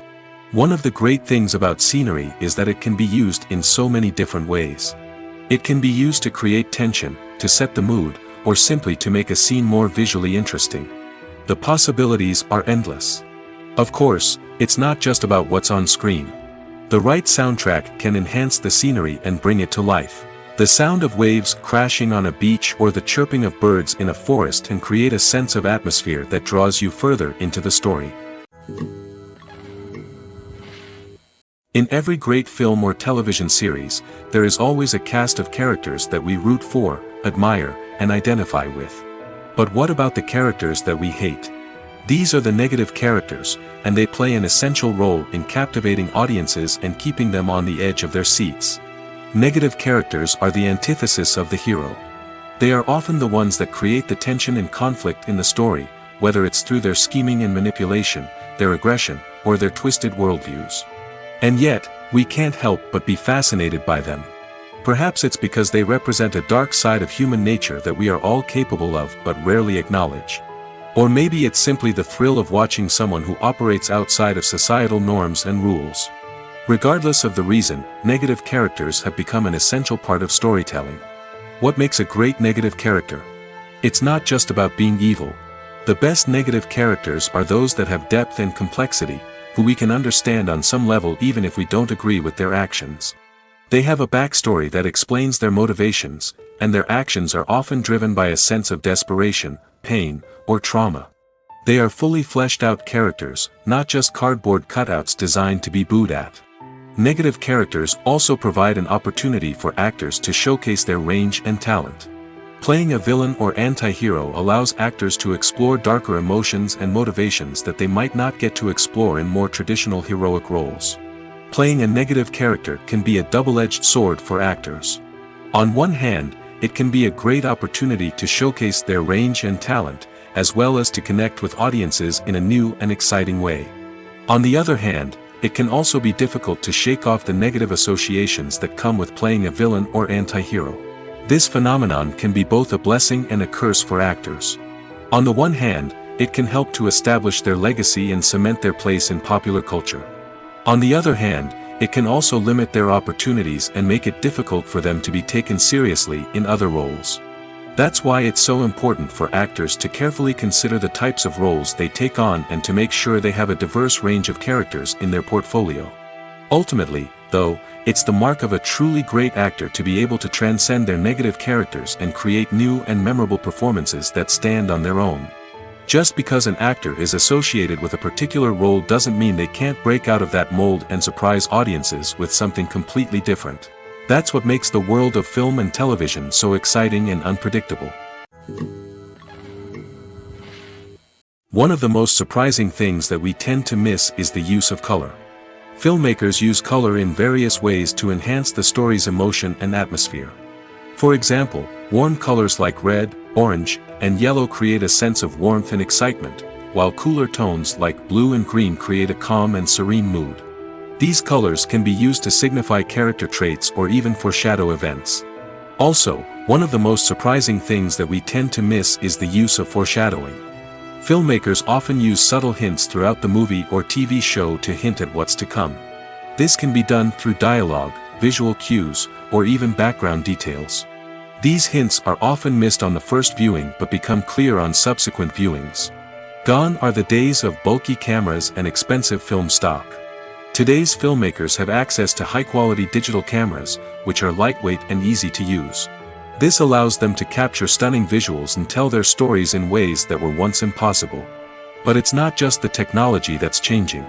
Speaker 1: One of the great things about scenery is that it can be used in so many different ways. It can be used to create tension, to set the mood, or simply to make a scene more visually interesting. The possibilities are endless. Of course, it's not just about what's on screen. The right soundtrack can enhance the scenery and bring it to life. The sound of waves crashing on a beach or the chirping of birds in a forest can create a sense of atmosphere that draws you further into the story. In every great film or television series, there is always a cast of characters that we root for, admire, and identify with. But what about the characters that we hate? These are the negative characters, and they play an essential role in captivating audiences and keeping them on the edge of their seats. Negative characters are the antithesis of the hero. They are often the ones that create the tension and conflict in the story, whether it's through their scheming and manipulation, their aggression, or their twisted worldviews. And yet, we can't help but be fascinated by them. Perhaps it's because they represent a dark side of human nature that we are all capable of but rarely acknowledge. Or maybe it's simply the thrill of watching someone who operates outside of societal norms and rules. Regardless of the reason, negative characters have become an essential part of storytelling. What makes a great negative character? It's not just about being evil. The best negative characters are those that have depth and complexity, who we can understand on some level even if we don't agree with their actions. They have a backstory that explains their motivations, and their actions are often driven by a sense of desperation, pain, or trauma. They are fully fleshed out characters, not just cardboard cutouts designed to be booed at. Negative characters also provide an opportunity for actors to showcase their range and talent. Playing a villain or anti-hero allows actors to explore darker emotions and motivations that they might not get to explore in more traditional heroic roles. Playing a negative character can be a double-edged sword for actors. On one hand, it can be a great opportunity to showcase their range and talent, as well as to connect with audiences in a new and exciting way. On the other hand, it can also be difficult to shake off the negative associations that come with playing a villain or anti-hero. This phenomenon can be both a blessing and a curse for actors. On the one hand, it can help to establish their legacy and cement their place in popular culture. On the other hand, it can also limit their opportunities and make it difficult for them to be taken seriously in other roles. That's why it's so important for actors to carefully consider the types of roles they take on and to make sure they have a diverse range of characters in their portfolio. Ultimately, though, it's the mark of a truly great actor to be able to transcend their negative characters and create new and memorable performances that stand on their own. Just because an actor is associated with a particular role doesn't mean they can't break out of that mold and surprise audiences with something completely different. That's what makes the world of film and television so exciting and unpredictable. One of the most surprising things that we tend to miss is the use of color. Filmmakers use color in various ways to enhance the story's emotion and atmosphere. For example, warm colors like red, orange, and yellow create a sense of warmth and excitement, while cooler tones like blue and green create a calm and serene mood. These colors can be used to signify character traits or even foreshadow events. Also, one of the most surprising things that we tend to miss is the use of foreshadowing. Filmmakers often use subtle hints throughout the movie or TV show to hint at what's to come. This can be done through dialogue, visual cues, or even background details. These hints are often missed on the first viewing but become clear on subsequent viewings. Gone are the days of bulky cameras and expensive film stock. Today's filmmakers have access to high-quality digital cameras, which are lightweight and easy to use. This allows them to capture stunning visuals and tell their stories in ways that were once impossible. But it's not just the technology that's changing.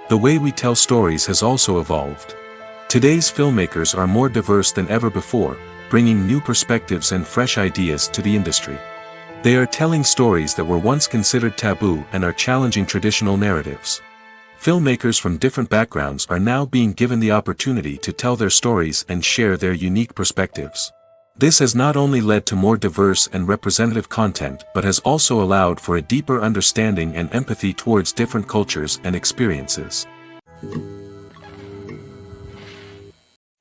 Speaker 1: The way we tell stories has also evolved. Today's filmmakers are more diverse than ever before, bringing new perspectives and fresh ideas to the industry. They are telling stories that were once considered taboo and are challenging traditional narratives. Filmmakers from different backgrounds are now being given the opportunity to tell their stories and share their unique perspectives. This has not only led to more diverse and representative content but has also allowed for a deeper understanding and empathy towards different cultures and experiences.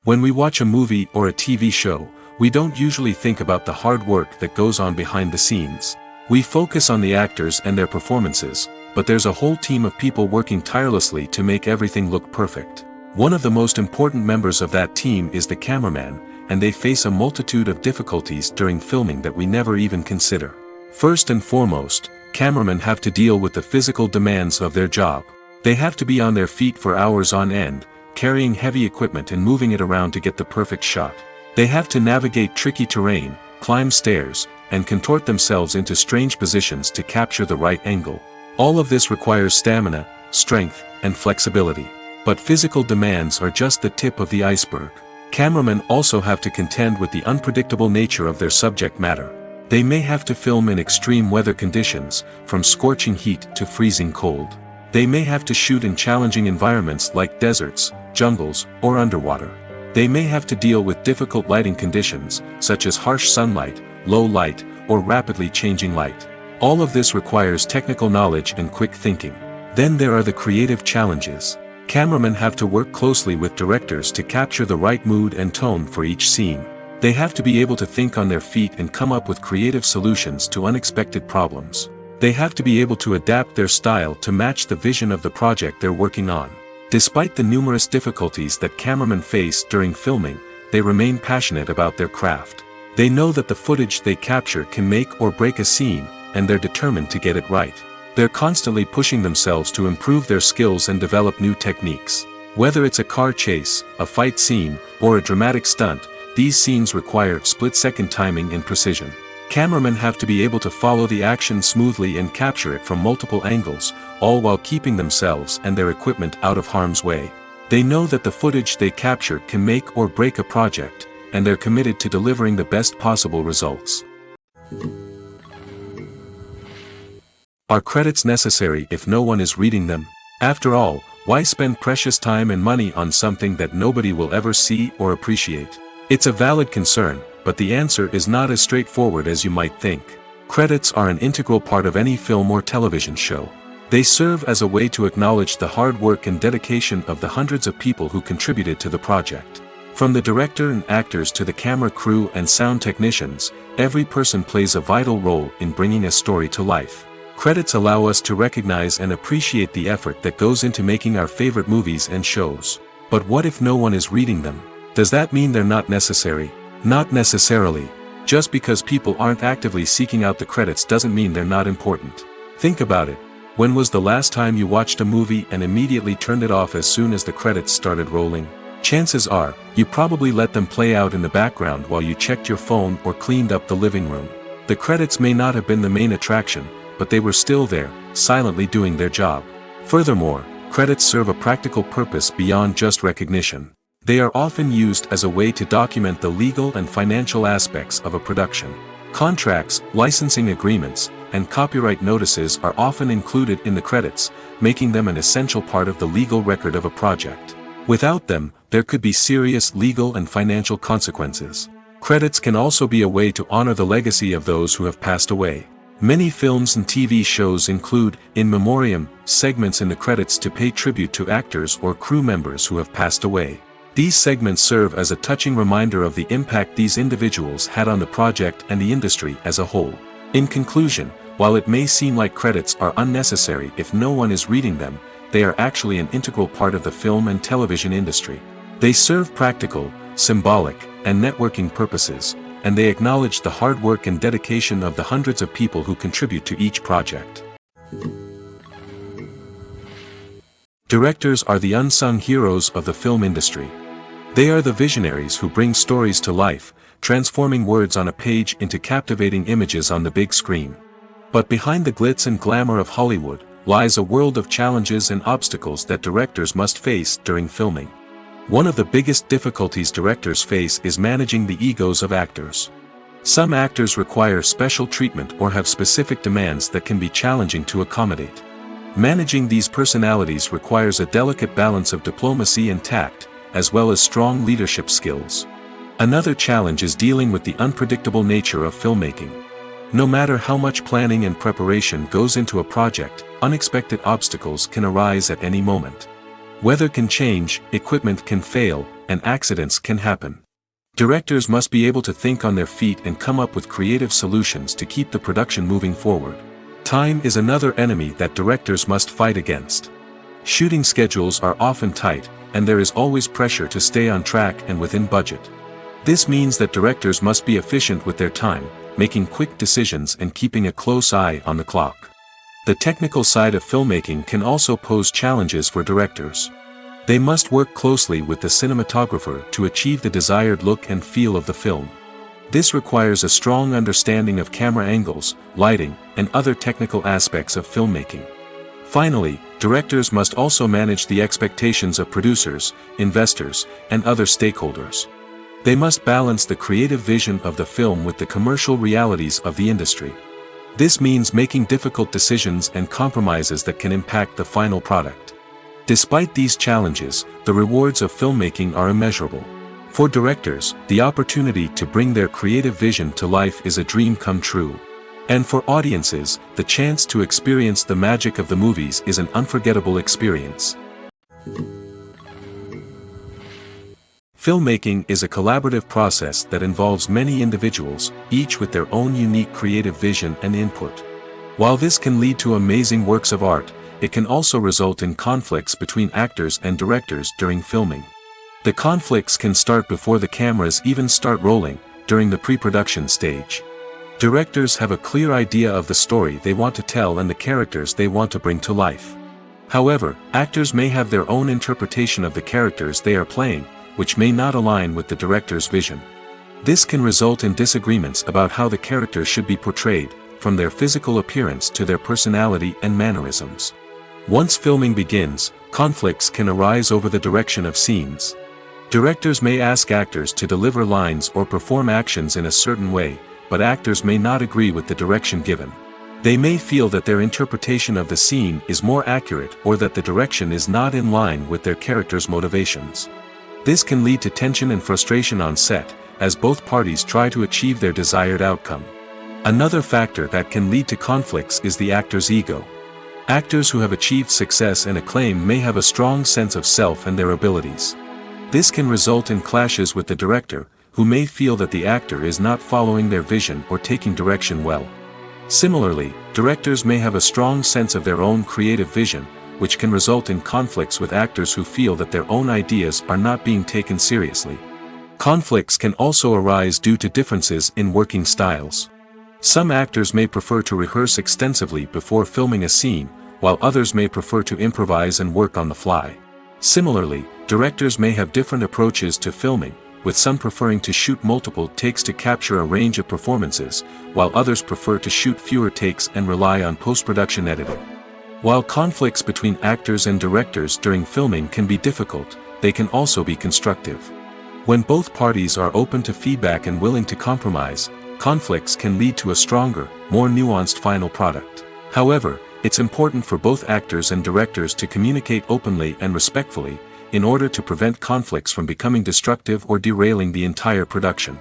Speaker 1: When we watch a movie or a TV show, we don't usually think about the hard work that goes on behind the scenes. We focus on the actors and their performances, but there's a whole team of people working tirelessly to make everything look perfect. One of the most important members of that team is the cameraman, and they face a multitude of difficulties during filming that we never even consider. First and foremost, cameramen have to deal with the physical demands of their job. They have to be on their feet for hours on end, carrying heavy equipment and moving it around to get the perfect shot. They have to navigate tricky terrain, climb stairs, and contort themselves into strange positions to capture the right angle. All of this requires stamina, strength, and flexibility. But physical demands are just the tip of the iceberg. Cameramen also have to contend with the unpredictable nature of their subject matter. They may have to film in extreme weather conditions, from scorching heat to freezing cold. They may have to shoot in challenging environments like deserts, jungles, or underwater. They may have to deal with difficult lighting conditions, such as harsh sunlight, low light, or rapidly changing light. All of this requires technical knowledge and quick thinking. Then there are the creative challenges. Cameramen have to work closely with directors to capture the right mood and tone for each scene. They have to be able to think on their feet and come up with creative solutions to unexpected problems. They have to be able to adapt their style to match the vision of the project they're working on. Despite the numerous difficulties that cameramen face during filming, they remain passionate about their craft. They know that the footage they capture can make or break a scene, and they're determined to get it right. They're constantly pushing themselves to improve their skills and develop new techniques. Whether it's a car chase, a fight scene, or a dramatic stunt, these scenes require split-second timing and precision. Cameramen have to be able to follow the action smoothly and capture it from multiple angles, all while keeping themselves and their equipment out of harm's way. They know that the footage they capture can make or break a project, and they're committed to delivering the best possible results. Are credits necessary if no one is reading them? After all, why spend precious time and money on something that nobody will ever see or appreciate? It's a valid concern, but the answer is not as straightforward as you might think. Credits are an integral part of any film or television show. They serve as a way to acknowledge the hard work and dedication of the hundreds of people who contributed to the project. From the director and actors to the camera crew and sound technicians, every person plays a vital role in bringing a story to life. Credits allow us to recognize and appreciate the effort that goes into making our favorite movies and shows. But what if no one is reading them? Does that mean they're not necessary? Not necessarily. Just because people aren't actively seeking out the credits doesn't mean they're not important. Think about it. When was the last time you watched a movie and immediately turned it off as soon as the credits started rolling? Chances are, you probably let them play out in the background while you checked your phone or cleaned up the living room. The credits may not have been the main attraction, but they were still there, silently doing their job. Furthermore, credits serve a practical purpose beyond just recognition. They are often used as a way to document the legal and financial aspects of a production. Contracts, licensing agreements, and copyright notices are often included in the credits, making them an essential part of the legal record of a project. Without them, there could be serious legal and financial consequences. Credits can also be a way to honor the legacy of those who have passed away. Many films and TV shows include, in memoriam, segments in the credits to pay tribute to actors or crew members who have passed away. These segments serve as a touching reminder of the impact these individuals had on the project and the industry as a whole. In conclusion, while it may seem like credits are unnecessary if no one is reading them, they are actually an integral part of the film and television industry. They serve practical, symbolic, and networking purposes, and they acknowledge the hard work and dedication of the hundreds of people who contribute to each project. Directors are the unsung heroes of the film industry. They are the visionaries who bring stories to life, transforming words on a page into captivating images on the big screen. But behind the glitz and glamour of Hollywood lies a world of challenges and obstacles that directors must face during filming. One of the biggest difficulties directors face is managing the egos of actors. Some actors require special treatment or have specific demands that can be challenging to accommodate. Managing these personalities requires a delicate balance of diplomacy and tact, as well as strong leadership skills. Another challenge is dealing with the unpredictable nature of filmmaking. No matter how much planning and preparation goes into a project, unexpected obstacles can arise at any moment. Weather can change, equipment can fail, and accidents can happen. Directors must be able to think on their feet and come up with creative solutions to keep the production moving forward. Time is another enemy that directors must fight against. Shooting schedules are often tight, and there is always pressure to stay on track and within budget. This means that directors must be efficient with their time, making quick decisions and keeping a close eye on the clock. The technical side of filmmaking can also pose challenges for directors. They must work closely with the cinematographer to achieve the desired look and feel of the film. This requires a strong understanding of camera angles, lighting, and other technical aspects of filmmaking. Finally, directors must also manage the expectations of producers, investors, and other stakeholders. They must balance the creative vision of the film with the commercial realities of the industry. This means making difficult decisions and compromises that can impact the final product. Despite these challenges, the rewards of filmmaking are immeasurable. For directors, the opportunity to bring their creative vision to life is a dream come true. And for audiences, the chance to experience the magic of the movies is an unforgettable experience. Filmmaking is a collaborative process that involves many individuals, each with their own unique creative vision and input. While this can lead to amazing works of art, it can also result in conflicts between actors and directors during filming. The conflicts can start before the cameras even start rolling, during the pre-production stage. Directors have a clear idea of the story they want to tell and the characters they want to bring to life. However, actors may have their own interpretation of the characters they are playing, which may not align with the director's vision. This can result in disagreements about how the characters should be portrayed, from their physical appearance to their personality and mannerisms. Once filming begins, conflicts can arise over the direction of scenes. Directors may ask actors to deliver lines or perform actions in a certain way, but actors may not agree with the direction given. They may feel that their interpretation of the scene is more accurate or that the direction is not in line with their character's motivations. This can lead to tension and frustration on set, as both parties try to achieve their desired outcome. Another factor that can lead to conflicts is the actor's ego. Actors who have achieved success and acclaim may have a strong sense of self and their abilities. This can result in clashes with the director, who may feel that the actor is not following their vision or taking direction well. Similarly, directors may have a strong sense of their own creative vision, which can result in conflicts with actors who feel that their own ideas are not being taken seriously. Conflicts can also arise due to differences in working styles. Some actors may prefer to rehearse extensively before filming a scene, while others may prefer to improvise and work on the fly. Similarly, directors may have different approaches to filming, with some preferring to shoot multiple takes to capture a range of performances, while others prefer to shoot fewer takes and rely on post-production editing. While conflicts between actors and directors during filming can be difficult, they can also be constructive. When both parties are open to feedback and willing to compromise, conflicts can lead to a stronger, more nuanced final product. However, it's important for both actors and directors to communicate openly and respectfully, in order to prevent conflicts from becoming destructive or derailing the entire production.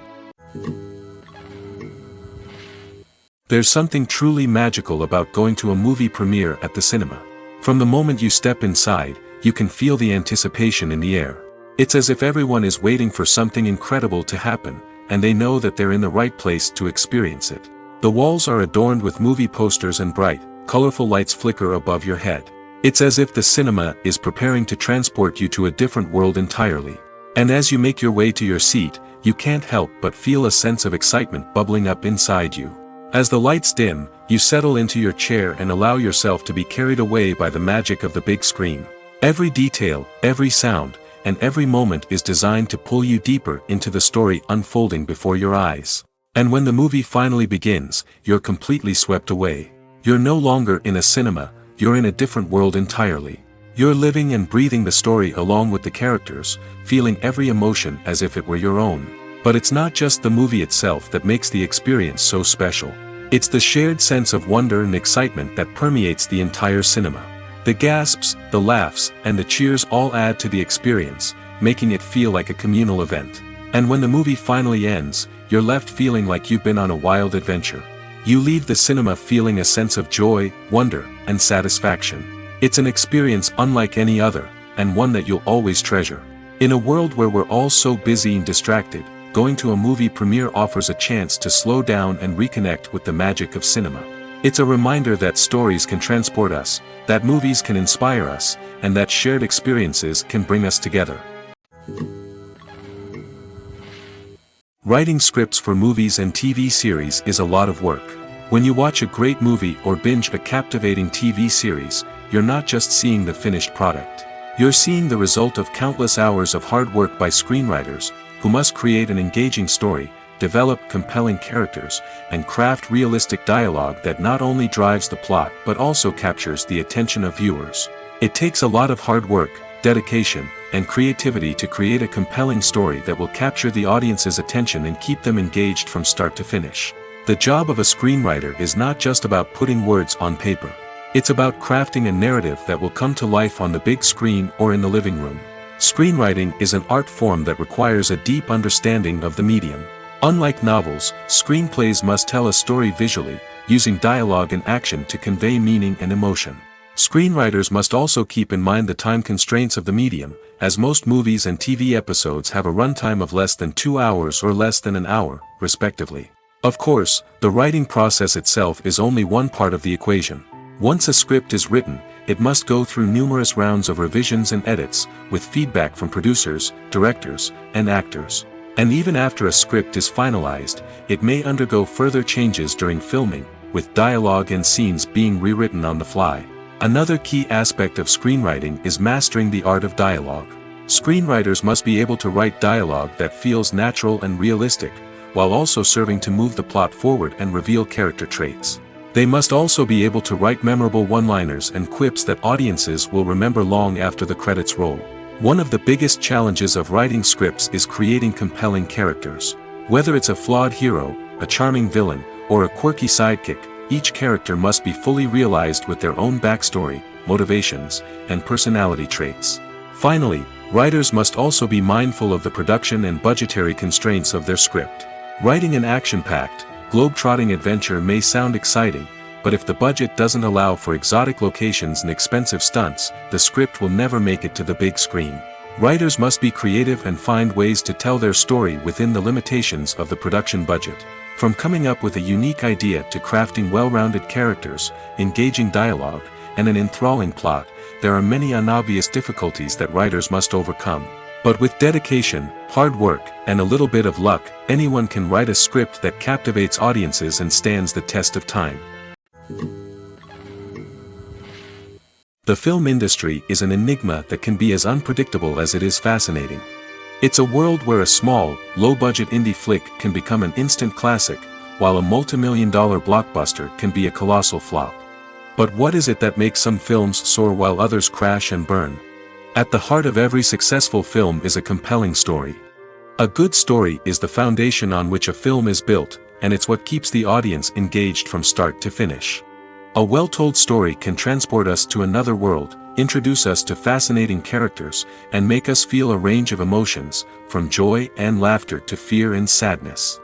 Speaker 1: There's something truly magical about going to a movie premiere at the cinema. From the moment you step inside, you can feel the anticipation in the air. It's as if everyone is waiting for something incredible to happen, and they know that they're in the right place to experience it. The walls are adorned with movie posters and bright, colorful lights flicker above your head. It's as if the cinema is preparing to transport you to a different world entirely. And as you make your way to your seat, you can't help but feel a sense of excitement bubbling up inside you. As the lights dim, you settle into your chair and allow yourself to be carried away by the magic of the big screen. Every detail, every sound, and every moment is designed to pull you deeper into the story unfolding before your eyes. And when the movie finally begins, you're completely swept away. You're no longer in a cinema, you're in a different world entirely. You're living and breathing the story along with the characters, feeling every emotion as if it were your own. But it's not just the movie itself that makes the experience so special. It's the shared sense of wonder and excitement that permeates the entire cinema. The gasps, the laughs, and the cheers all add to the experience, making it feel like a communal event. And when the movie finally ends, you're left feeling like you've been on a wild adventure. You leave the cinema feeling a sense of joy, wonder, and satisfaction. It's an experience unlike any other, and one that you'll always treasure. In a world where we're all so busy and distracted, going to a movie premiere offers a chance to slow down and reconnect with the magic of cinema. It's a reminder that stories can transport us, that movies can inspire us, and that shared experiences can bring us together. Writing scripts for movies and TV series is a lot of work. When you watch a great movie or binge a captivating TV series, you're not just seeing the finished product. You're seeing the result of countless hours of hard work by screenwriters, who must create an engaging story, develop compelling characters, and craft realistic dialogue that not only drives the plot but also captures the attention of viewers. It takes a lot of hard work, dedication, and creativity to create a compelling story that will capture the audience's attention and keep them engaged from start to finish. The job of a screenwriter is not just about putting words on paper. It's about crafting a narrative that will come to life on the big screen or in the living room. Screenwriting is an art form that requires a deep understanding of the medium. Unlike novels, screenplays must tell a story visually, using dialogue and action to convey meaning and emotion. Screenwriters must also keep in mind the time constraints of the medium, as most movies and TV episodes have a runtime of less than 2 hours or less than an hour, respectively. Of course, the writing process itself is only one part of the equation. Once a script is written, it must go through numerous rounds of revisions and edits, with feedback from producers, directors, and actors. And even after a script is finalized, it may undergo further changes during filming, with dialogue and scenes being rewritten on the fly. Another key aspect of screenwriting is mastering the art of dialogue. Screenwriters must be able to write dialogue that feels natural and realistic, while also serving to move the plot forward and reveal character traits. They must also be able to write memorable one-liners and quips that audiences will remember long after the credits roll. One of the biggest challenges of writing scripts is creating compelling characters. Whether it's a flawed hero, a charming villain, or a quirky sidekick, each character must be fully realized with their own backstory, motivations, and personality traits. Finally, writers must also be mindful of the production and budgetary constraints of their script. Writing an action-packed, globe-trotting adventure may sound exciting, but if the budget doesn't allow for exotic locations and expensive stunts, the script will never make it to the big screen. Writers must be creative and find ways to tell their story within the limitations of the production budget. From coming up with a unique idea to crafting well-rounded characters, engaging dialogue, and an enthralling plot, there are many unobvious difficulties that writers must overcome. But with dedication, hard work, and a little bit of luck, anyone can write a script that captivates audiences and stands the test of time. The film industry is an enigma that can be as unpredictable as it is fascinating. It's a world where a small, low-budget indie flick can become an instant classic, while a multi-million-dollar blockbuster can be a colossal flop. But what is it that makes some films soar while others crash and burn? At the heart of every successful film is a compelling story. A good story is the foundation on which a film is built, and it's what keeps the audience engaged from start to finish. A well-told story can transport us to another world, introduce us to fascinating characters, and make us feel a range of emotions, from joy and laughter to fear and sadness.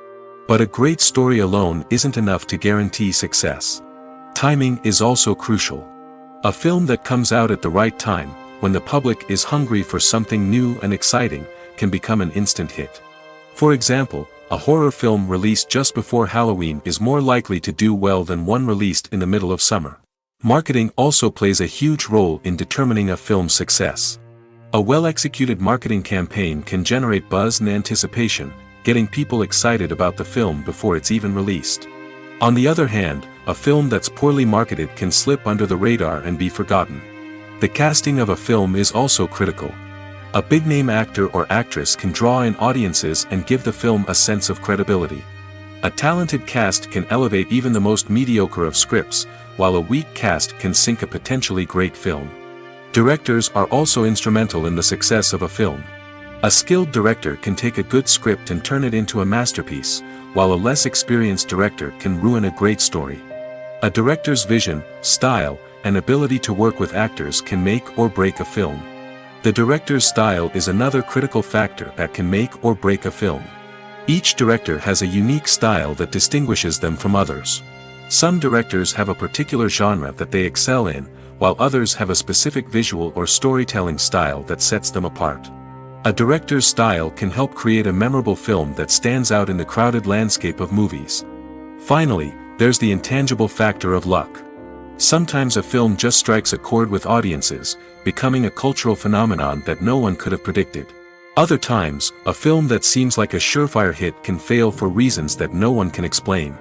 Speaker 1: But a great story alone isn't enough to guarantee success. Timing is also crucial. A film that comes out at the right time, when the public is hungry for something new and exciting, can become an instant hit. For example, a horror film released just before Halloween is more likely to do well than one released in the middle of summer. Marketing also plays a huge role in determining a film's success. A well-executed marketing campaign can generate buzz and anticipation, getting people excited about the film before it's even released. On the other hand, a film that's poorly marketed can slip under the radar and be forgotten. The casting of a film is also critical. A big-name actor or actress can draw in audiences and give the film a sense of credibility. A talented cast can elevate even the most mediocre of scripts, while a weak cast can sink a potentially great film. Directors are also instrumental in the success of a film. A skilled director can take a good script and turn it into a masterpiece, while a less experienced director can ruin a great story. A director's vision, style, and ability to work with actors can make or break a film. The director's style is another critical factor that can make or break a film. Each director has a unique style that distinguishes them from others. Some directors have a particular genre that they excel in, while others have a specific visual or storytelling style that sets them apart. A director's style can help create a memorable film that stands out in the crowded landscape of movies. Finally, there's the intangible factor of luck. Sometimes a film just strikes a chord with audiences, becoming a cultural phenomenon that no one could have predicted. Other times, a film that seems like a surefire hit can fail for reasons that no one can explain.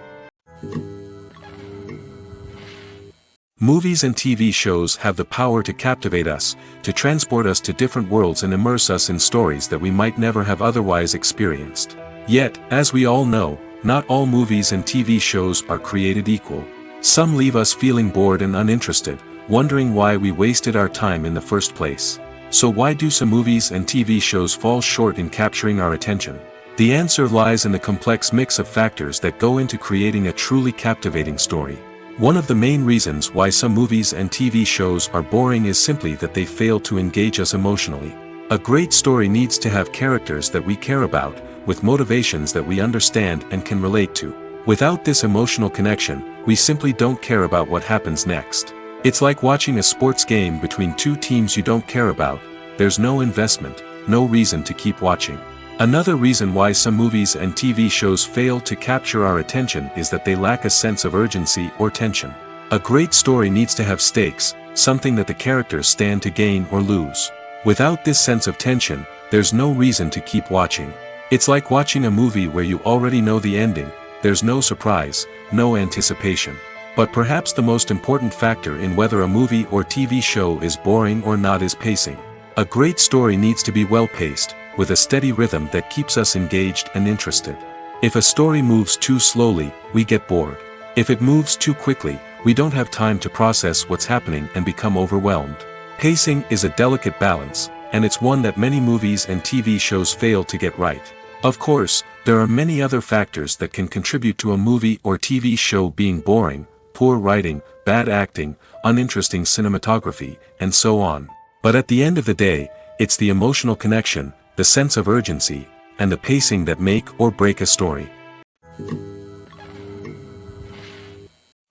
Speaker 1: Movies and TV shows have the power to captivate us, to transport us to different worlds and immerse us in stories that we might never have otherwise experienced. Yet, as we all know, not all movies and TV shows are created equal. Some leave us feeling bored and uninterested, wondering why we wasted our time in the first place. So why do some movies and TV shows fall short in capturing our attention? The answer lies in the complex mix of factors that go into creating a truly captivating story. One of the main reasons why some movies and TV shows are boring is simply that they fail to engage us emotionally. A great story needs to have characters that we care about, with motivations that we understand and can relate to. Without this emotional connection, we simply don't care about what happens next. It's like watching a sports game between two teams you don't care about. There's no investment, no reason to keep watching. Another reason why some movies and TV shows fail to capture our attention is that they lack a sense of urgency or tension. A great story needs to have stakes, something that the characters stand to gain or lose. Without this sense of tension, there's no reason to keep watching. It's like watching a movie where you already know the ending. There's no surprise, no anticipation. But perhaps the most important factor in whether a movie or TV show is boring or not is pacing. A great story needs to be well-paced, with a steady rhythm that keeps us engaged and interested. If a story moves too slowly, we get bored. If it moves too quickly, we don't have time to process what's happening and become overwhelmed. Pacing is a delicate balance, and it's one that many movies and TV shows fail to get right. Of course, there are many other factors that can contribute to a movie or TV show being boring: poor writing, bad acting, uninteresting cinematography, and so on. But at the end of the day, it's the emotional connection, the sense of urgency, and the pacing that make or break a story.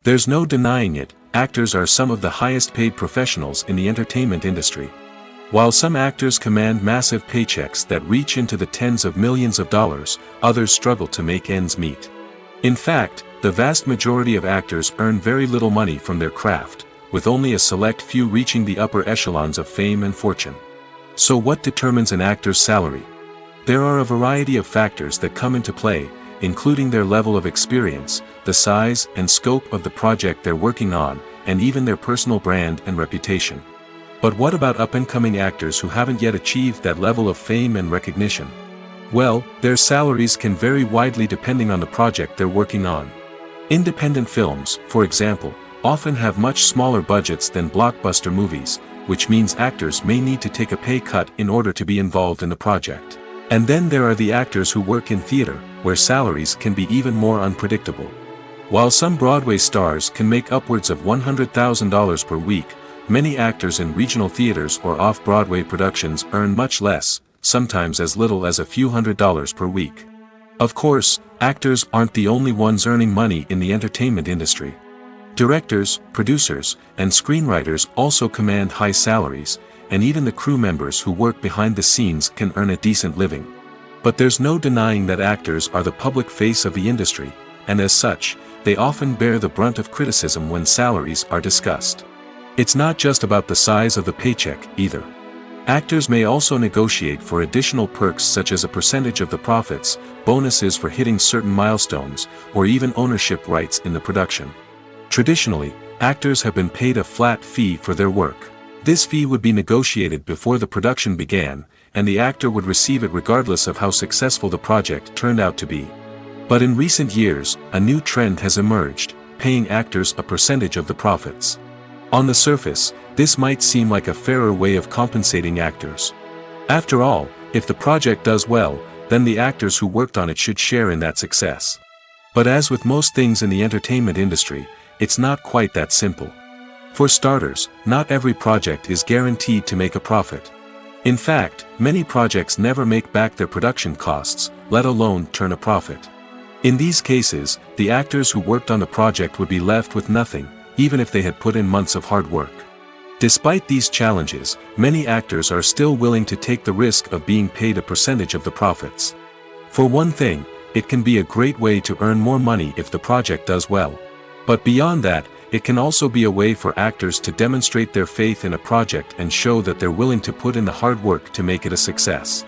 Speaker 1: There's no denying it, actors are some of the highest paid professionals in the entertainment industry. While some actors command massive paychecks that reach into the tens of millions of dollars, others struggle to make ends meet. In fact, the vast majority of actors earn very little money from their craft, with only a select few reaching the upper echelons of fame and fortune. So what determines an actor's salary? There are a variety of factors that come into play, including their level of experience, the size and scope of the project they're working on, and even their personal brand and reputation. But what about up-and-coming actors who haven't yet achieved that level of fame and recognition? Well, their salaries can vary widely depending on the project they're working on. Independent films, for example, often have much smaller budgets than blockbuster movies, which means actors may need to take a pay cut in order to be involved in the project. And then there are the actors who work in theater, where salaries can be even more unpredictable. While some Broadway stars can make upwards of $100,000 per week, many actors in regional theaters or off-Broadway productions earn much less, sometimes as little as a few $100s per week. Of course, actors aren't the only ones earning money in the entertainment industry. Directors, producers, and screenwriters also command high salaries, and even the crew members who work behind the scenes can earn a decent living. But there's no denying that actors are the public face of the industry, and as such, they often bear the brunt of criticism when salaries are discussed. It's not just about the size of the paycheck, either. Actors may also negotiate for additional perks such as a percentage of the profits, bonuses for hitting certain milestones, or even ownership rights in the production. Traditionally, actors have been paid a flat fee for their work. This fee would be negotiated before the production began, and the actor would receive it regardless of how successful the project turned out to be. But in recent years, a new trend has emerged, paying actors a percentage of the profits. On the surface, this might seem like a fairer way of compensating actors. After all, if the project does well, then the actors who worked on it should share in that success. But as with most things in the entertainment industry, it's not quite that simple. For starters, not every project is guaranteed to make a profit. In fact, many projects never make back their production costs, let alone turn a profit. In these cases, the actors who worked on the project would be left with nothing, even if they had put in months of hard work. Despite these challenges, many actors are still willing to take the risk of being paid a percentage of the profits. For one thing, it can be a great way to earn more money if the project does well. But beyond that, it can also be a way for actors to demonstrate their faith in a project and show that they're willing to put in the hard work to make it a success.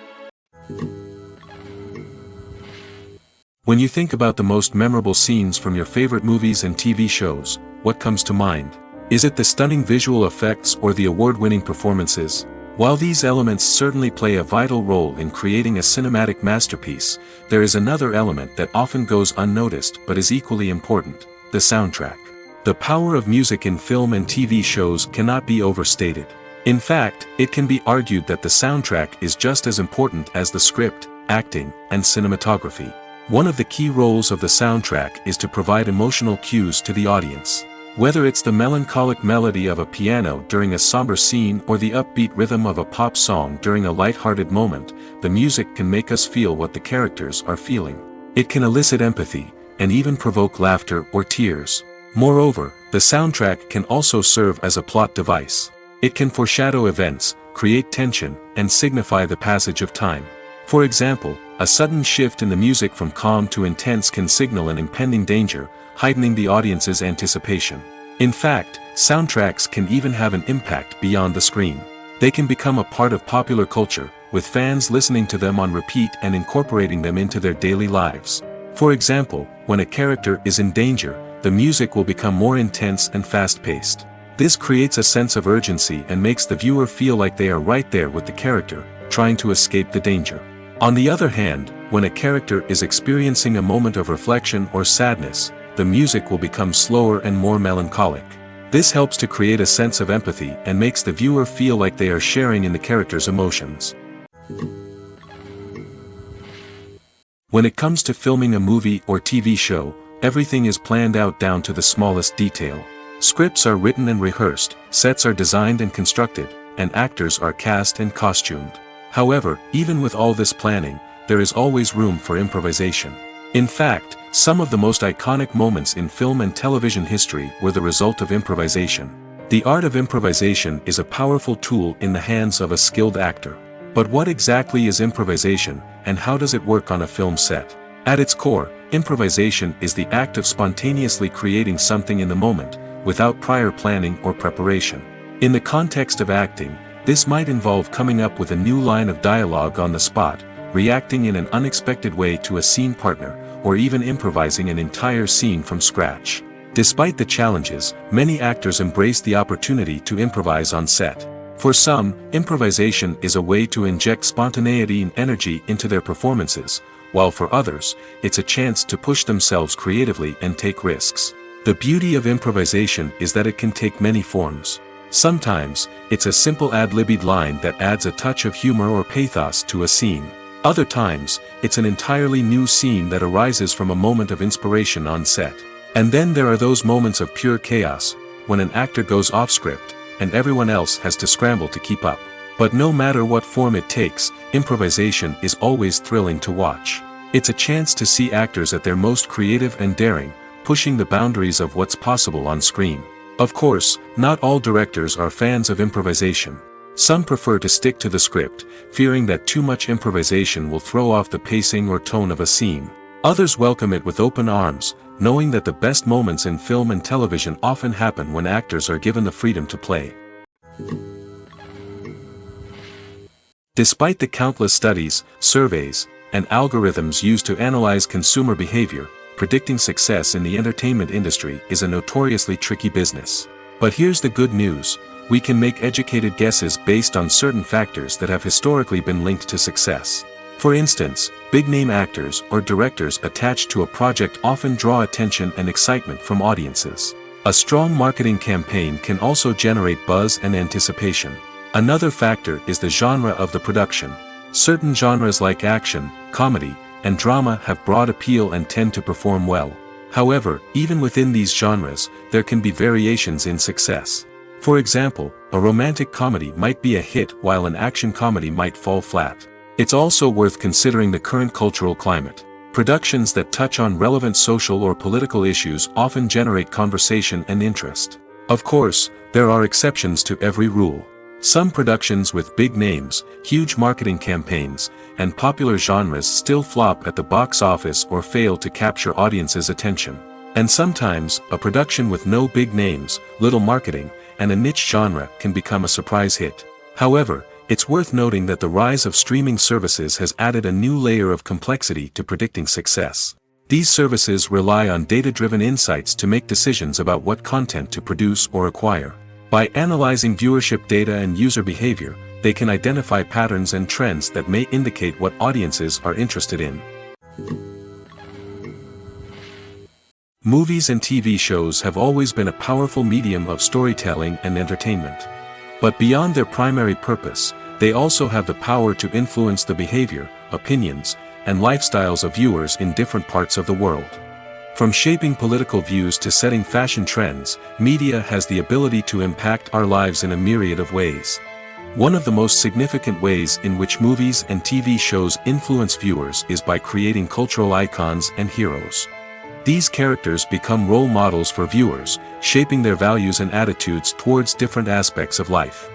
Speaker 1: When you think about the most memorable scenes from your favorite movies and TV shows, what comes to mind? Is it the stunning visual effects or the award-winning performances? While these elements certainly play a vital role in creating a cinematic masterpiece, there is another element that often goes unnoticed but is equally important: the soundtrack. The power of music in film and TV shows cannot be overstated. In fact, it can be argued that the soundtrack is just as important as the script, acting, and cinematography. One of the key roles of the soundtrack is to provide emotional cues to the audience. Whether it's the melancholic melody of a piano during a somber scene or the upbeat rhythm of a pop song during a light-hearted moment, the music can make us feel what the characters are feeling. It can elicit empathy, and even provoke laughter or tears. Moreover, the soundtrack can also serve as a plot device. It can foreshadow events, create tension, and signify the passage of time. For example, a sudden shift in the music from calm to intense can signal an impending danger, heightening the audience's anticipation. In fact, soundtracks can even have an impact beyond the screen. They can become a part of popular culture, with fans listening to them on repeat and incorporating them into their daily lives. For example, when a character is in danger, the music will become more intense and fast-paced. This creates a sense of urgency and makes the viewer feel like they are right there with the character, trying to escape the danger. On the other hand, when a character is experiencing a moment of reflection or sadness, the music will become slower and more melancholic. This helps to create a sense of empathy and makes the viewer feel like they are sharing in the character's emotions. When it comes to filming a movie or TV show, everything is planned out down to the smallest detail. Scripts are written and rehearsed, sets are designed and constructed, and actors are cast and costumed. However, even with all this planning, there is always room for improvisation. In fact, some of the most iconic moments in film and television history were the result of improvisation. The art of improvisation is a powerful tool in the hands of a skilled actor. But what exactly is improvisation, and how does it work on a film set? At its core, improvisation is the act of spontaneously creating something in the moment, without prior planning or preparation. In the context of acting, this might involve coming up with a new line of dialogue on the spot, reacting in an unexpected way to a scene partner, or even improvising an entire scene from scratch. Despite the challenges, many actors embrace the opportunity to improvise on set. For some, improvisation is a way to inject spontaneity and energy into their performances, while for others, it's a chance to push themselves creatively and take risks. The beauty of improvisation is that it can take many forms. Sometimes, it's a simple ad-libbed line that adds a touch of humor or pathos to a scene. Other times, it's an entirely new scene that arises from a moment of inspiration on set. And then there are those moments of pure chaos, when an actor goes off script, and everyone else has to scramble to keep up. But no matter what form it takes, improvisation is always thrilling to watch. It's a chance to see actors at their most creative and daring, pushing the boundaries of what's possible on screen. Of course, not all directors are fans of improvisation. Some prefer to stick to the script, fearing that too much improvisation will throw off the pacing or tone of a scene. Others welcome it with open arms, knowing that the best moments in film and television often happen when actors are given the freedom to play. Despite the countless studies, surveys, and algorithms used to analyze consumer behavior, predicting success in the entertainment industry is a notoriously tricky business. But here's the good news: we can make educated guesses based on certain factors that have historically been linked to success. For instance, big-name actors or directors attached to a project often draw attention and excitement from audiences. A strong marketing campaign can also generate buzz and anticipation. Another factor is the genre of the production. Certain genres like action, comedy, and drama have broad appeal and tend to perform well. However, even within these genres, there can be variations in success. For example, a romantic comedy might be a hit while an action comedy might fall flat. It's also worth considering the current cultural climate. Productions that touch on relevant social or political issues often generate conversation and interest. Of course, there are exceptions to every rule. Some productions with big names, huge marketing campaigns, and popular genres still flop at the box office or fail to capture audiences' attention. And sometimes, a production with no big names, little marketing, and a niche genre can become a surprise hit. However, it's worth noting that the rise of streaming services has added a new layer of complexity to predicting success. These services rely on data-driven insights to make decisions about what content to produce or acquire. By analyzing viewership data and user behavior, they can identify patterns and trends that may indicate what audiences are interested in. Movies and TV shows have always been a powerful medium of storytelling and entertainment. But beyond their primary purpose, they also have the power to influence the behavior, opinions, and lifestyles of viewers in different parts of the world. From shaping political views to setting fashion trends, media has the ability to impact our lives in a myriad of ways. One of the most significant ways in which movies and TV shows influence viewers is by creating cultural icons and heroes. These characters become role models for viewers, shaping their values and attitudes towards different aspects of life.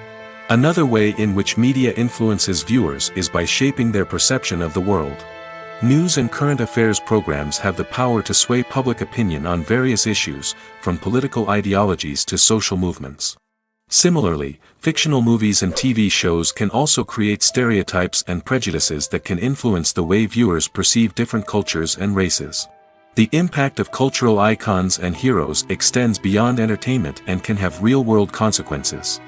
Speaker 1: Another way in which media influences viewers is by shaping their perception of the world. News and current affairs programs have the power to sway public opinion on various issues, from political ideologies to social movements. Similarly, fictional movies and TV shows can also create stereotypes and prejudices that can influence the way viewers perceive different cultures and races. The impact of cultural icons and heroes extends beyond entertainment and can have real-world consequences.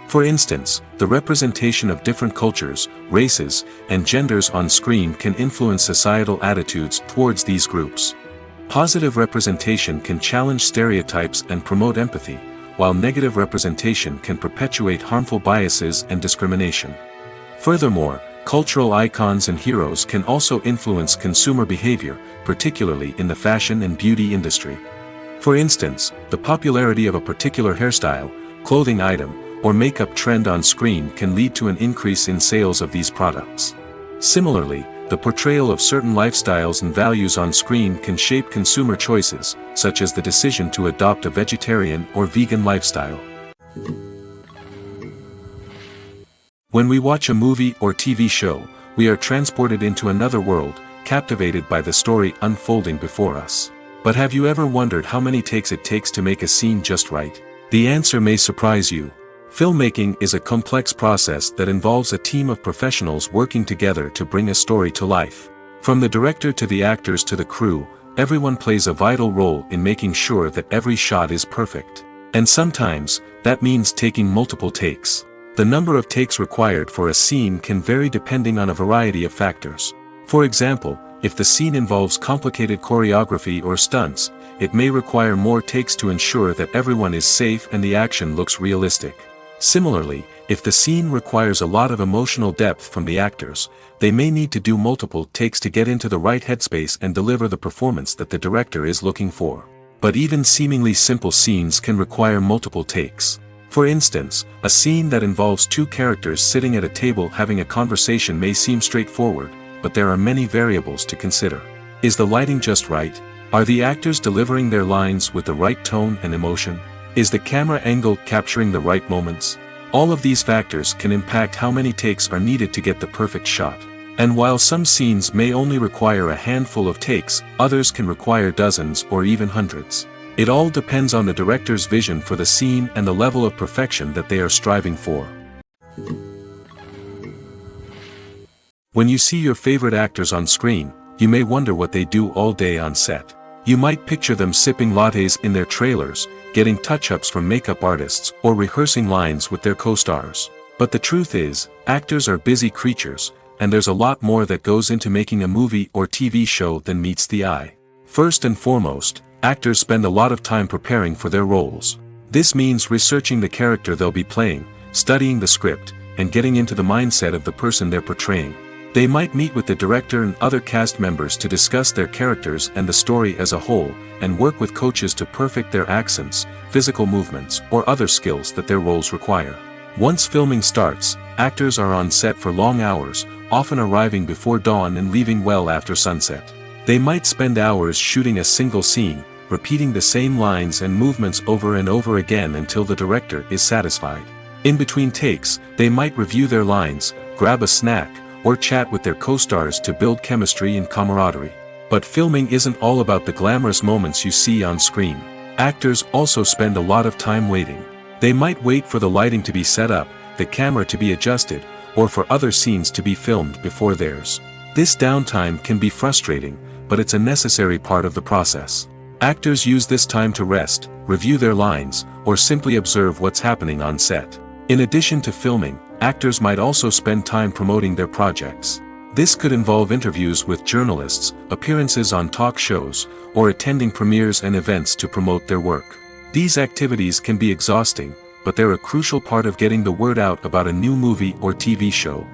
Speaker 1: For instance, the representation of different cultures, races, and genders on screen can influence societal attitudes towards these groups. Positive representation can challenge stereotypes and promote empathy, while negative representation can perpetuate harmful biases and discrimination. Furthermore, cultural icons and heroes can also influence consumer behavior, particularly in the fashion and beauty industry. For instance, the popularity of a particular hairstyle, clothing item, or makeup trend on screen can lead to an increase in sales of these products. Similarly, the portrayal of certain lifestyles and values on screen can shape consumer choices, such as the decision to adopt a vegetarian or vegan lifestyle. When we watch a movie or TV show, we are transported into another world, captivated by the story unfolding before us. But have you ever wondered how many takes it takes to make a scene just right? The answer may surprise you. Filmmaking is a complex process that involves a team of professionals working together to bring a story to life. From the director to the actors to the crew, everyone plays a vital role in making sure that every shot is perfect. And sometimes, that means taking multiple takes. The number of takes required for a scene can vary depending on a variety of factors. For example, if the scene involves complicated choreography or stunts, it may require more takes to ensure that everyone is safe and the action looks realistic. Similarly, if the scene requires a lot of emotional depth from the actors, they may need to do multiple takes to get into the right headspace and deliver the performance that the director is looking for. But even seemingly simple scenes can require multiple takes. For instance, a scene that involves two characters sitting at a table having a conversation may seem straightforward, but there are many variables to consider. Is the lighting just right? Are the actors delivering their lines with the right tone and emotion? Is the camera angle capturing the right moments? All of these factors can impact how many takes are needed to get the perfect shot. And while some scenes may only require a handful of takes, others can require dozens or even hundreds. It all depends on the director's vision for the scene and the level of perfection that they are striving for. When you see your favorite actors on screen, you may wonder what they do all day on set. You might picture them sipping lattes in their trailers, getting touch-ups from makeup artists, or rehearsing lines with their co-stars. But the truth is, actors are busy creatures, and there's a lot more that goes into making a movie or TV show than meets the eye. First and foremost, actors spend a lot of time preparing for their roles. This means researching the character they'll be playing, studying the script, and getting into the mindset of the person they're portraying. They might meet with the director and other cast members to discuss their characters and the story as a whole, and work with coaches to perfect their accents, physical movements, or other skills that their roles require. Once filming starts, actors are on set for long hours, often arriving before dawn and leaving well after sunset. They might spend hours shooting a single scene, repeating the same lines and movements over and over again until the director is satisfied. In between takes, they might review their lines, grab a snack, or chat with their co-stars to build chemistry and camaraderie. But filming isn't all about the glamorous moments you see on screen. Actors also spend a lot of time waiting. They might wait for the lighting to be set up, the camera to be adjusted, or for other scenes to be filmed before theirs. This downtime can be frustrating, but it's a necessary part of the process. Actors use this time to rest, review their lines, or simply observe what's happening on set. In addition to filming, actors might also spend time promoting their projects. This could involve interviews with journalists, appearances on talk shows, or attending premieres and events to promote their work. These activities can be exhausting, but they're a crucial part of getting the word out about a new movie or TV show.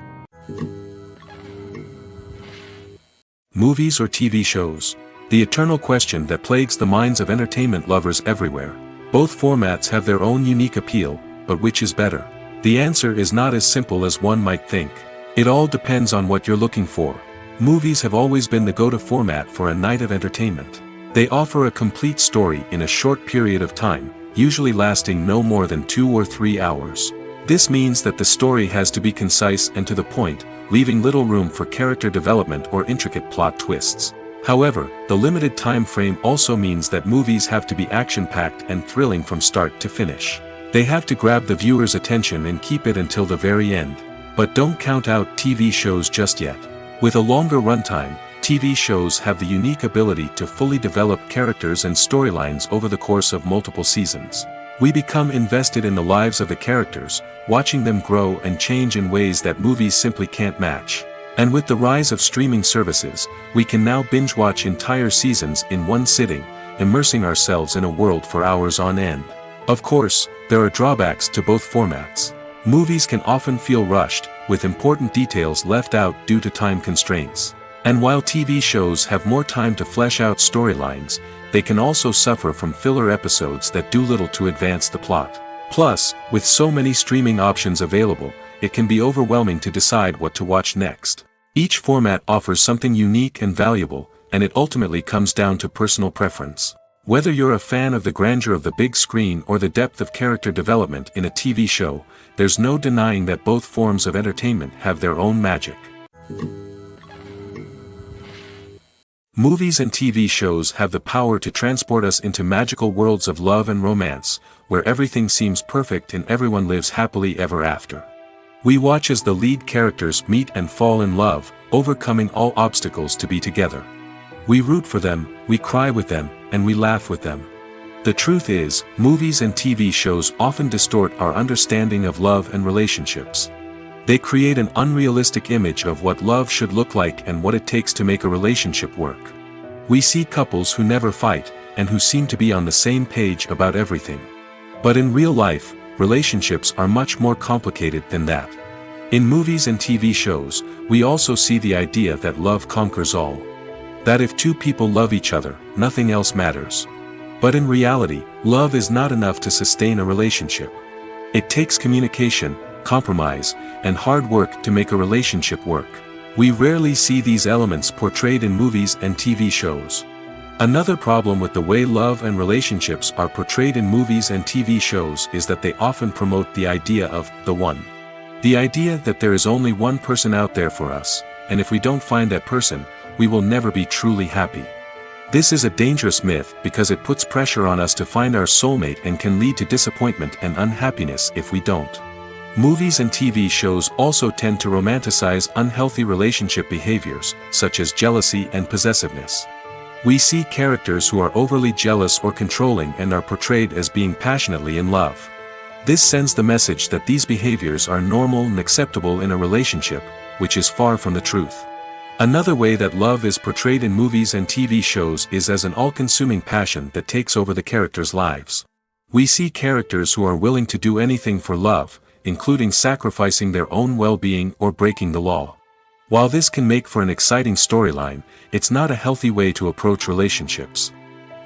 Speaker 1: Movies or TV shows? The eternal question that plagues the minds of entertainment lovers everywhere. Both formats have their own unique appeal, but which is better? The answer is not as simple as one might think. It all depends on what you're looking for. Movies have always been the go-to format for a night of entertainment. They offer a complete story in a short period of time, usually lasting no more than 2 or 3 hours. This means that the story has to be concise and to the point, leaving little room for character development or intricate plot twists. However, the limited time frame also means that movies have to be action-packed and thrilling from start to finish. They have to grab the viewer's attention and keep it until the very end. But don't count out TV shows just yet. With a longer runtime, TV shows have the unique ability to fully develop characters and storylines over the course of multiple seasons. We become invested in the lives of the characters, watching them grow and change in ways that movies simply can't match. And with the rise of streaming services, we can now binge-watch entire seasons in one sitting, immersing ourselves in a world for hours on end. Of course, there are drawbacks to both formats. Movies can often feel rushed, with important details left out due to time constraints. And while TV shows have more time to flesh out storylines, they can also suffer from filler episodes that do little to advance the plot. Plus, with so many streaming options available, it can be overwhelming to decide what to watch next. Each format offers something unique and valuable, and it ultimately comes down to personal preference. Whether you're a fan of the grandeur of the big screen or the depth of character development in a TV show, there's no denying that both forms of entertainment have their own magic. Movies and TV shows have the power to transport us into magical worlds of love and romance, where everything seems perfect and everyone lives happily ever after. We watch as the lead characters meet and fall in love, overcoming all obstacles to be together. We root for them, we cry with them, and we laugh with them. The truth is, movies and TV shows often distort our understanding of love and relationships. They create an unrealistic image of what love should look like and what it takes to make a relationship work. We see couples who never fight, and who seem to be on the same page about everything. But in real life, relationships are much more complicated than that. In movies and TV shows, we also see the idea that love conquers all. That if two people love each other, nothing else matters. But in reality, love is not enough to sustain a relationship. It takes communication, compromise, and hard work to make a relationship work. We rarely see these elements portrayed in movies and TV shows. Another problem with the way love and relationships are portrayed in movies and TV shows is that they often promote the idea of the one. The idea that there is only one person out there for us, and if we don't find that person, we will never be truly happy. This is a dangerous myth because it puts pressure on us to find our soulmate and can lead to disappointment and unhappiness if we don't. Movies and TV shows also tend to romanticize unhealthy relationship behaviors, such as jealousy and possessiveness. We see characters who are overly jealous or controlling and are portrayed as being passionately in love. This sends the message that these behaviors are normal and acceptable in a relationship, which is far from the truth. Another way that love is portrayed in movies and TV shows is as an all-consuming passion that takes over the characters' lives. We see characters who are willing to do anything for love, including sacrificing their own well-being or breaking the law. While this can make for an exciting storyline, it's not a healthy way to approach relationships.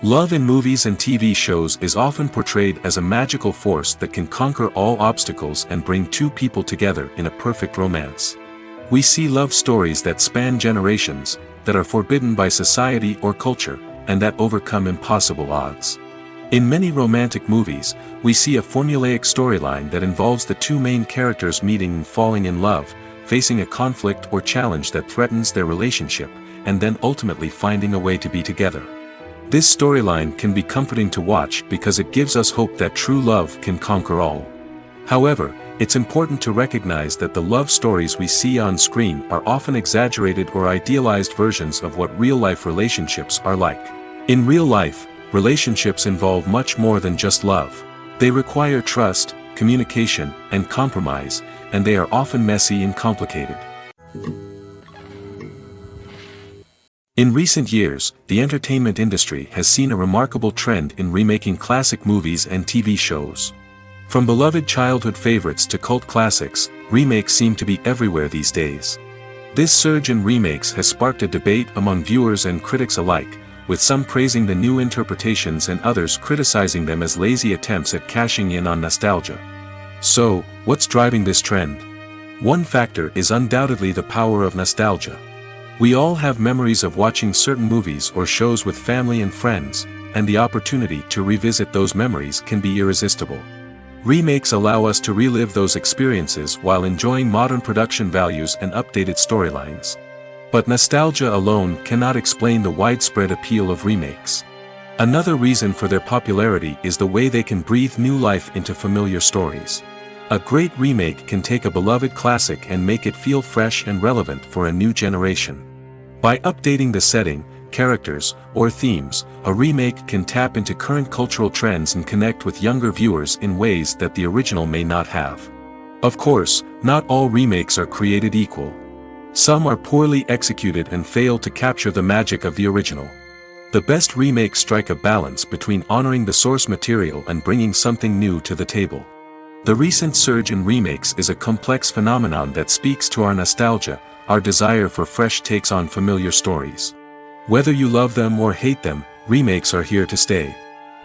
Speaker 1: Love in movies and TV shows is often portrayed as a magical force that can conquer all obstacles and bring two people together in a perfect romance. We see love stories that span generations, that are forbidden by society or culture, and that overcome impossible odds. In many romantic movies, we see a formulaic storyline that involves the two main characters meeting and falling in love, facing a conflict or challenge that threatens their relationship, and then ultimately finding a way to be together. This storyline can be comforting to watch because it gives us hope that true love can conquer all. However, it's important to recognize that the love stories we see on screen are often exaggerated or idealized versions of what real-life relationships are like. In real life, relationships involve much more than just love. They require trust, communication, and compromise, and they are often messy and complicated. In recent years, the entertainment industry has seen a remarkable trend in remaking classic movies and TV shows. From beloved childhood favorites to cult classics, remakes seem to be everywhere these days. This surge in remakes has sparked a debate among viewers and critics alike, with some praising the new interpretations and others criticizing them as lazy attempts at cashing in on nostalgia. So, what's driving this trend? One factor is undoubtedly the power of nostalgia. We all have memories of watching certain movies or shows with family and friends, and the opportunity to revisit those memories can be irresistible. Remakes allow us to relive those experiences while enjoying modern production values and updated storylines. But nostalgia alone cannot explain the widespread appeal of remakes. Another reason for their popularity is the way they can breathe new life into familiar stories. A great remake can take a beloved classic and make it feel fresh and relevant for a new generation. By updating the setting, characters, or themes, a remake can tap into current cultural trends and connect with younger viewers in ways that the original may not have. Of course, not all remakes are created equal. Some are poorly executed and fail to capture the magic of the original. The best remakes strike a balance between honoring the source material and bringing something new to the table. The recent surge in remakes is a complex phenomenon that speaks to our nostalgia, our desire for fresh takes on familiar stories. Whether you love them or hate them, remakes are here to stay.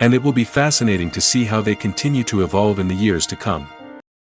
Speaker 1: And it will be fascinating to see how they continue to evolve in the years to come.